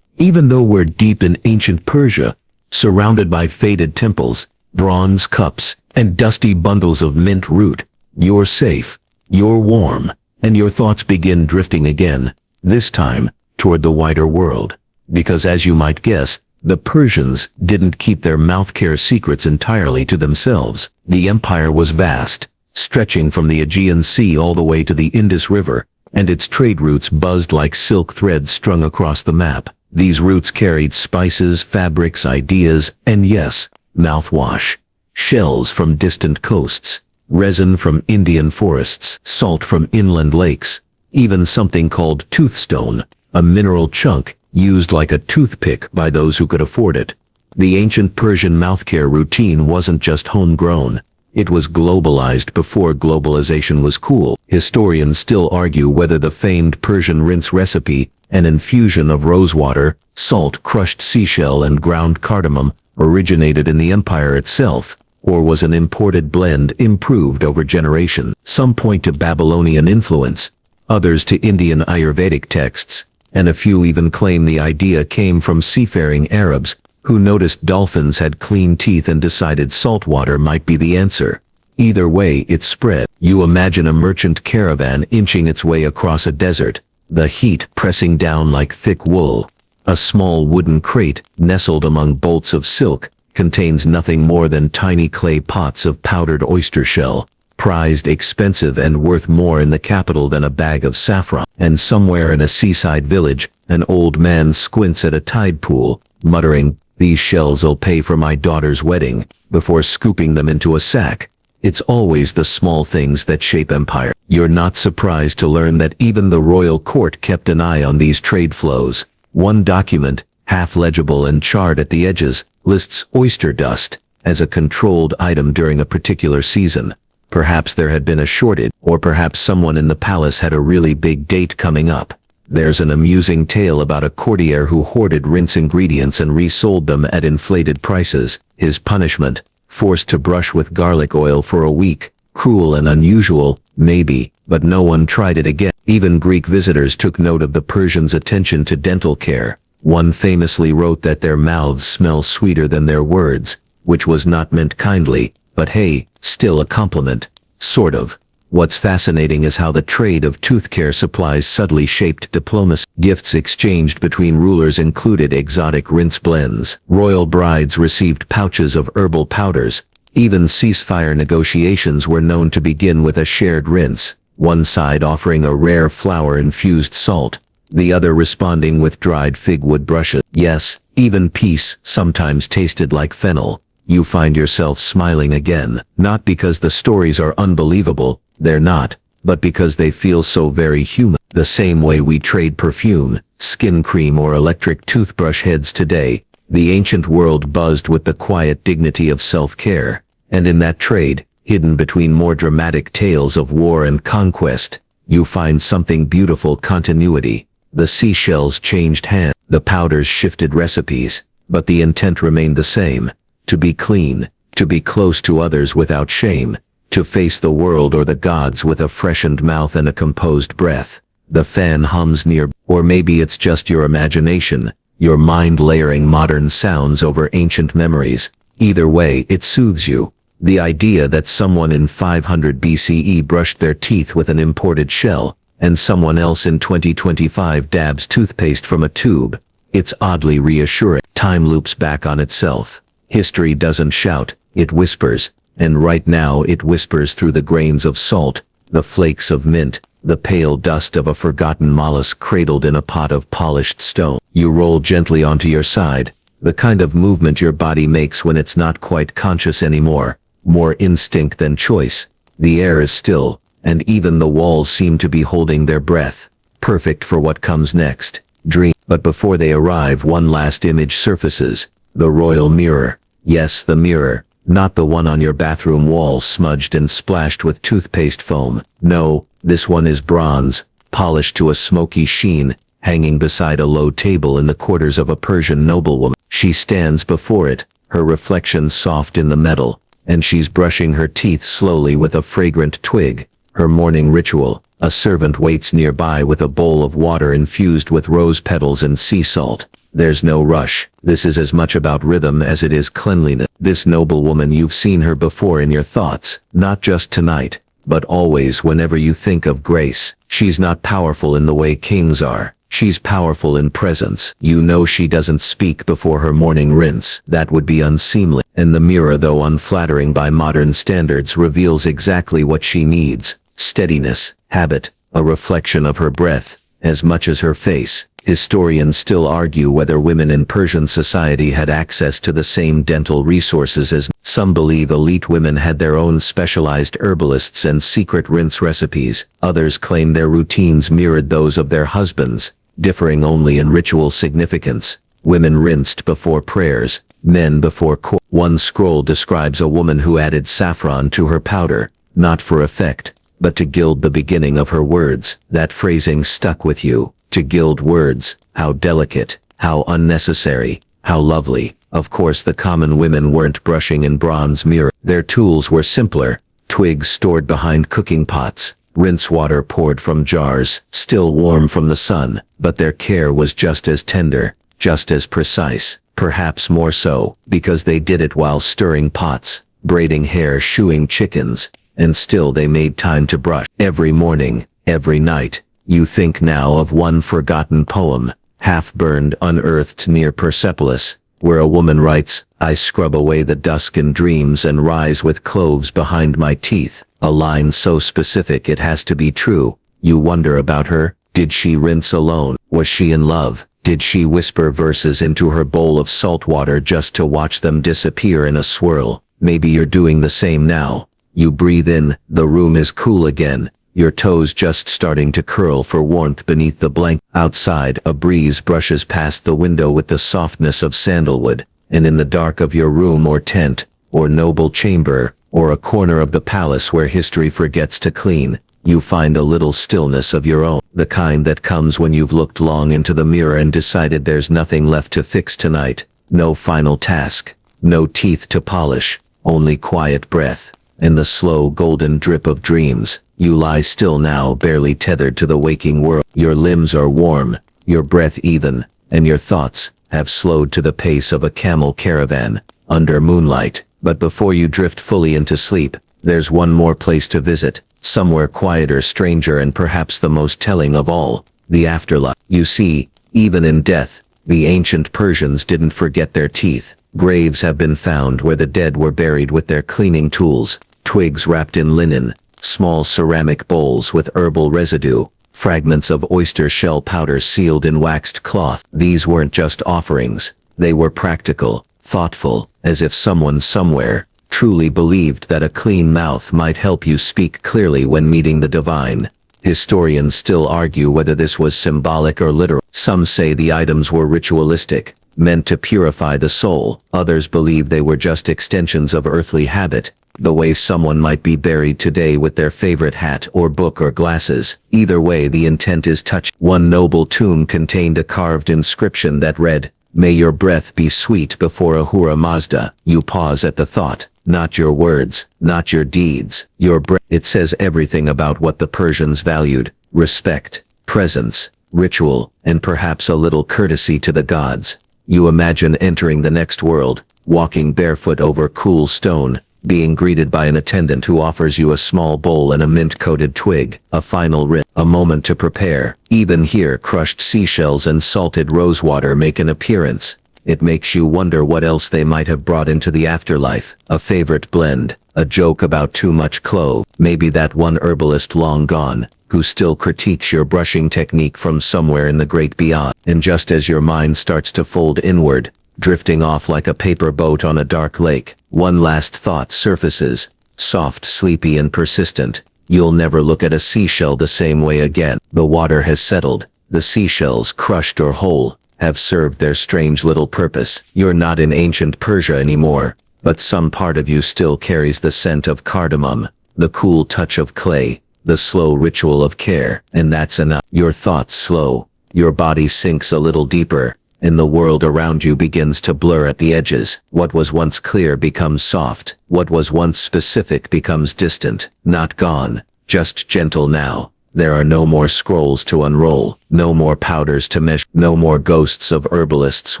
Even though we're deep in ancient Persia, surrounded by faded temples, bronze cups, and dusty bundles of mint root, you're safe, you're warm, and your thoughts begin drifting again, this time toward the wider world. Because as you might guess, the Persians didn't keep their mouth-care secrets entirely to themselves. The empire was vast, stretching from the Aegean Sea all the way to the Indus River, and its trade routes buzzed like silk threads strung across the map. These routes carried spices, fabrics, ideas, and yes, mouthwash. Shells from distant coasts, resin from Indian forests, salt from inland lakes, even something called toothstone, a mineral chunk used like a toothpick by those who could afford it. The ancient Persian mouthcare routine wasn't just homegrown. It was globalized before globalization was cool. Historians still argue whether the famed Persian rinse recipe, an infusion of rosewater, salt, crushed seashell, and ground cardamom, originated in the empire itself, or was an imported blend improved over generations. Some point to Babylonian influence, others to Indian Ayurvedic texts, and a few even claim the idea came from seafaring Arabs who noticed dolphins had clean teeth and decided salt water might be the answer. Either way, it spread. You imagine a merchant caravan inching its way across a desert, the heat pressing down like thick wool. A small wooden crate, nestled among bolts of silk, contains nothing more than tiny clay pots of powdered oyster shell, prized, expensive, and worth more in the capital than a bag of saffron. And somewhere in a seaside village, an old man squints at a tide pool, muttering, "These shells'll pay for my daughter's wedding," before scooping them into a sack. It's always the small things that shape empire. You're not surprised to learn that even the royal court kept an eye on these trade flows. One document, half legible and charred at the edges, lists oyster dust as a controlled item during a particular season. Perhaps there had been a shortage, or perhaps someone in the palace had a really big date coming up. There's an amusing tale about a courtier who hoarded rinse ingredients and resold them at inflated prices. His punishment, forced to brush with garlic oil for a week. Cruel and unusual, maybe, but no one tried it again. Even Greek visitors took note of the Persians' attention to dental care. One famously wrote that their mouths smell sweeter than their words, which was not meant kindly, but hey, still a compliment. Sort of. What's fascinating is how the trade of tooth care supplies subtly shaped diplomacy. Gifts exchanged between rulers included exotic rinse blends. Royal brides received pouches of herbal powders. Even ceasefire negotiations were known to begin with a shared rinse, one side offering a rare flour-infused salt, the other responding with dried fig wood brushes. Yes, even peace sometimes tasted like fennel. You find yourself smiling again, not because the stories are unbelievable, they're not, but because they feel so very human. The same way we trade perfume, skin cream, or electric toothbrush heads today, the ancient world buzzed with the quiet dignity of self-care, and in that trade, hidden between more dramatic tales of war and conquest, you find something beautiful: continuity. The seashells changed hands, the powders shifted recipes, but the intent remained the same: to be clean, to be close to others without shame, To face the world or the gods with a freshened mouth and a composed breath. The fan hums near, or maybe it's just your imagination, your mind layering modern sounds over ancient memories. Either way, it soothes you. The idea that someone in 500 BCE brushed their teeth with an imported shell, and someone else in 2025 dabs toothpaste from a tube. It's oddly reassuring. Time loops back on itself. History doesn't shout, it whispers. And right now it whispers through the grains of salt, the flakes of mint, the pale dust of a forgotten mollusk cradled in a pot of polished stone. You roll gently onto your side, the kind of movement your body makes when it's not quite conscious anymore, more instinct than choice. The air is still, and even the walls seem to be holding their breath, perfect for what comes next. Dream. But before they arrive, one last image surfaces. The royal mirror. Yes, the mirror. Not the one on your bathroom wall smudged and splashed with toothpaste foam. No, this one is bronze, polished to a smoky sheen, hanging beside a low table in the quarters of a Persian noblewoman. She stands before it, her reflection soft in the metal, and she's brushing her teeth slowly with a fragrant twig. Her morning ritual. A servant waits nearby with a bowl of water infused with rose petals and sea salt. There's no rush. This is as much about rhythm as it is cleanliness. This noblewoman, you've seen her before in your thoughts, not just tonight, but always whenever you think of grace. She's not powerful in the way kings are. She's powerful in presence. You know she doesn't speak before her morning rinse. That would be unseemly. And the mirror, though unflattering by modern standards, reveals exactly what she needs. Steadiness, habit, a reflection of her breath, as much as her face. Historians still argue whether women in Persian society had access to the same dental resources as some believe elite women had their own specialized herbalists and secret rinse recipes. Others claim their routines mirrored those of their husbands, differing only in ritual significance. Women rinsed before prayers, men before court. One scroll describes a woman who added saffron to her powder, not for effect, but to gild the beginning of her words. That phrasing stuck with you. To gild words, how delicate, how unnecessary, how lovely. Of course the common women weren't brushing in bronze mirror. Their tools were simpler, twigs stored behind cooking pots, rinse water poured from jars, still warm from the sun, but their care was just as tender, just as precise, perhaps more so, because they did it while stirring pots, braiding hair, shoeing chickens, and still they made time to brush. Every morning, every night. You think now of one forgotten poem, half-burned, unearthed near Persepolis, where a woman writes, "I scrub away the dusk in dreams and rise with cloves behind my teeth." A line so specific it has to be true. You wonder about her. Did she rinse alone? Was she in love? Did she whisper verses into her bowl of salt water just to watch them disappear in a swirl? Maybe you're doing the same now. You breathe in, the room is cool again. Your toes just starting to curl for warmth beneath the blanket. Outside, a breeze brushes past the window with the softness of sandalwood, and in the dark of your room or tent, or noble chamber, or a corner of the palace where history forgets to clean, you find a little stillness of your own, the kind that comes when you've looked long into the mirror and decided there's nothing left to fix tonight, no final task, no teeth to polish, only quiet breath, and the slow golden drip of dreams. You lie still now, barely tethered to the waking world. Your limbs are warm, your breath even, and your thoughts have slowed to the pace of a camel caravan, under moonlight. But before you drift fully into sleep, there's one more place to visit, somewhere quieter, stranger, and perhaps the most telling of all, the afterlife. You see, even in death, the ancient Persians didn't forget their teeth. Graves have been found where the dead were buried with their cleaning tools, twigs wrapped in linen, small ceramic bowls with herbal residue, fragments of oyster shell powder sealed in waxed cloth. These weren't just offerings, they were practical, thoughtful, as if someone somewhere truly believed that a clean mouth might help you speak clearly when meeting the divine. Historians still argue whether this was symbolic or literal. Some say the items were ritualistic, meant to purify the soul. Others believe they were just extensions of earthly habit, the way someone might be buried today with their favorite hat or book or glasses. Either way, the intent is touching. One noble tomb contained a carved inscription that read, "May your breath be sweet before Ahura Mazda." You pause at the thought. Not your words, not your deeds, your breath. It says everything about what the Persians valued: respect, presence, ritual, and perhaps a little courtesy to the gods. You imagine entering the next world, walking barefoot over cool stone, being greeted by an attendant who offers you a small bowl and a mint-coated twig, a final rinse, a moment to prepare. Even here, crushed seashells and salted rosewater make an appearance. It makes you wonder what else they might have brought into the afterlife. A favorite blend, a joke about too much clove, maybe that one herbalist long gone, who still critiques your brushing technique from somewhere in the great beyond. And just as your mind starts to fold inward, drifting off like a paper boat on a dark lake, one last thought surfaces, soft, sleepy, and persistent. You'll never look at a seashell the same way again. The water has settled. The seashells, crushed or whole, have served their strange little purpose. You're not in ancient Persia anymore, but some part of you still carries the scent of cardamom, the cool touch of clay, the slow ritual of care, and that's enough. Your thoughts slow, your body sinks a little deeper, and the world around you begins to blur at the edges. What was once clear becomes soft, what was once specific becomes distant, not gone, just gentle now. There are no more scrolls to unroll, no more powders to measure, no more ghosts of herbalists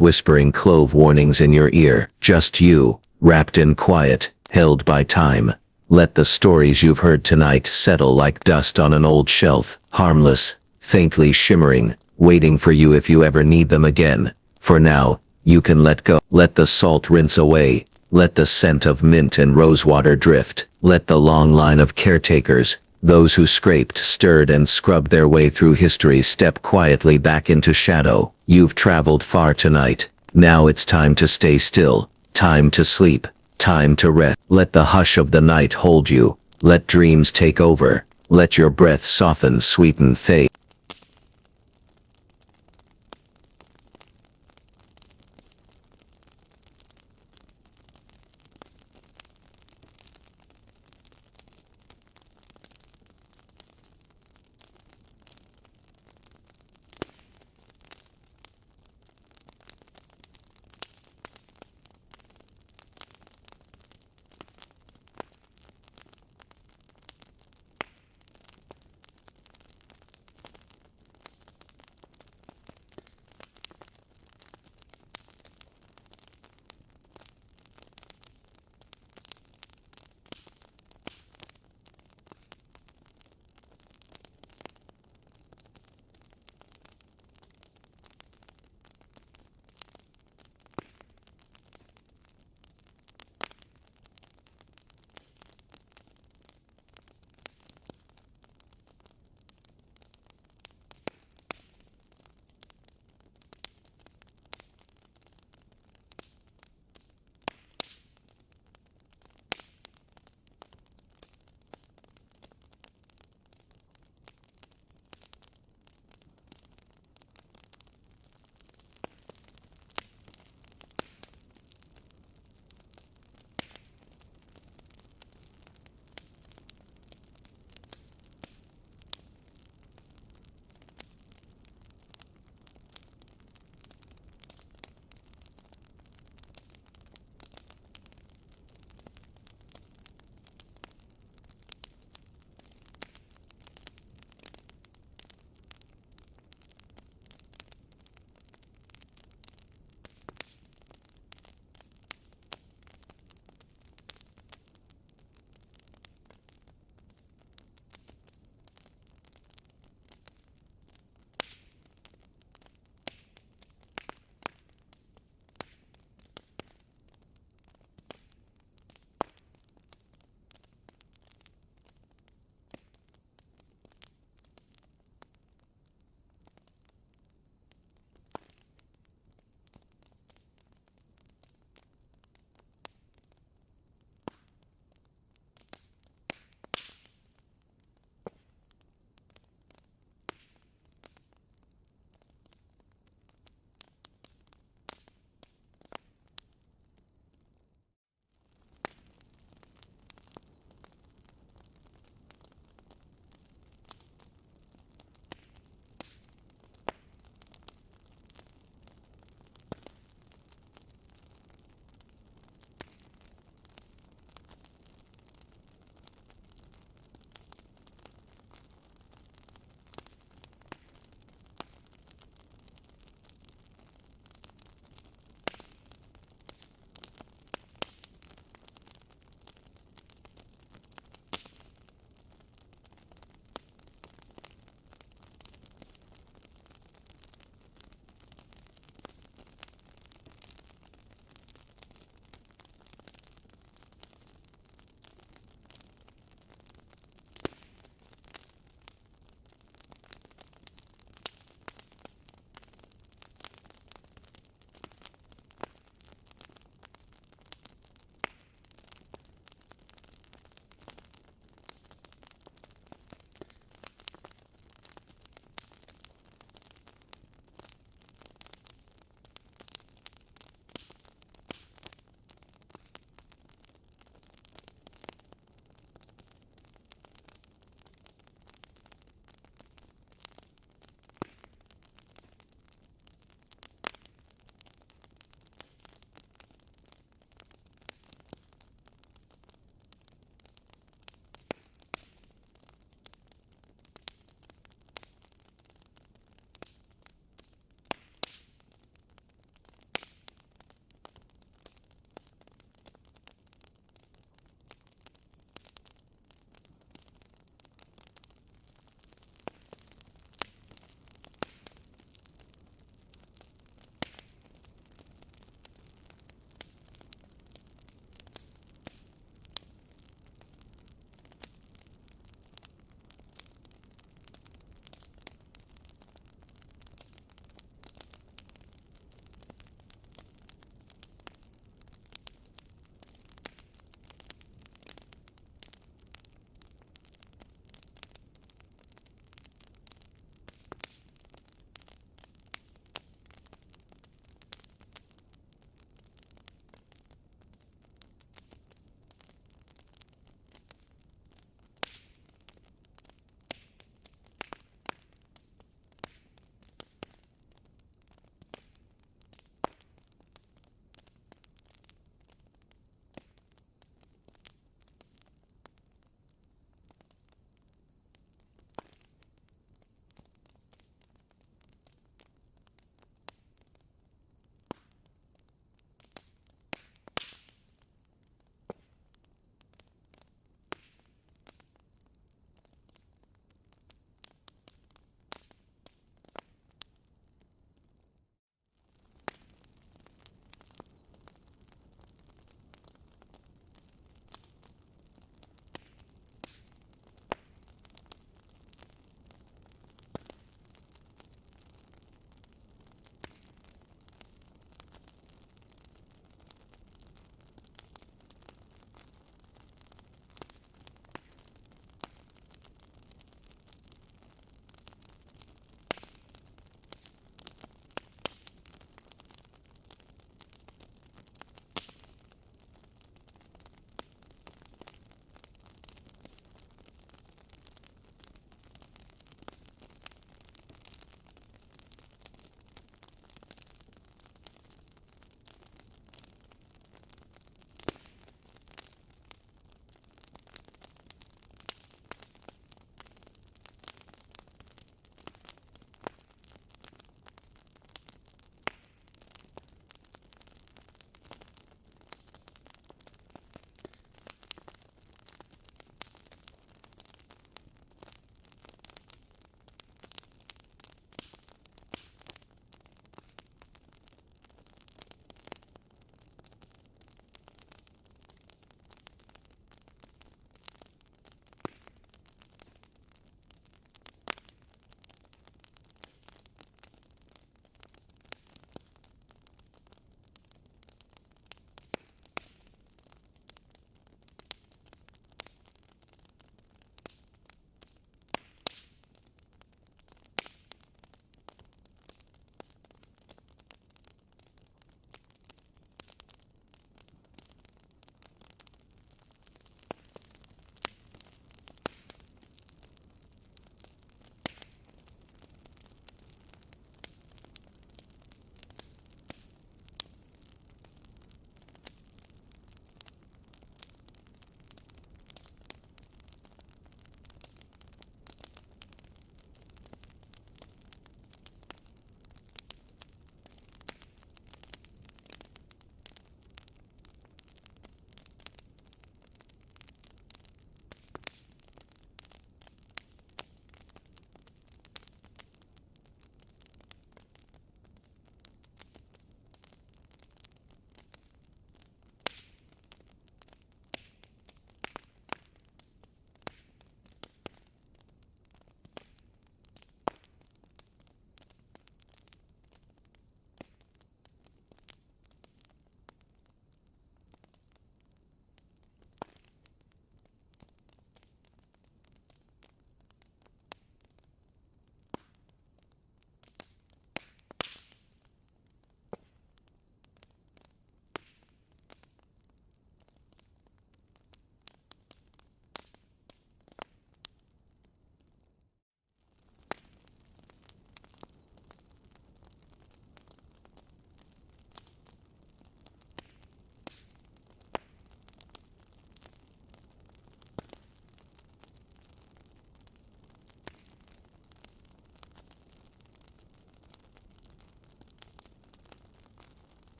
whispering clove warnings in your ear. Just you, wrapped in quiet, held by time. Let the stories you've heard tonight settle like dust on an old shelf, harmless, faintly shimmering, waiting for you if you ever need them again. For now, you can let go. Let the salt rinse away. Let the scent of mint and rosewater drift. Let the long line of caretakers, those who scraped, stirred, and scrubbed their way through history, step quietly back into shadow. You've traveled far tonight. Now it's time to stay still. Time to sleep. Time to rest. Let the hush of the night hold you. Let dreams take over. Let your breath soften, sweeten, fade.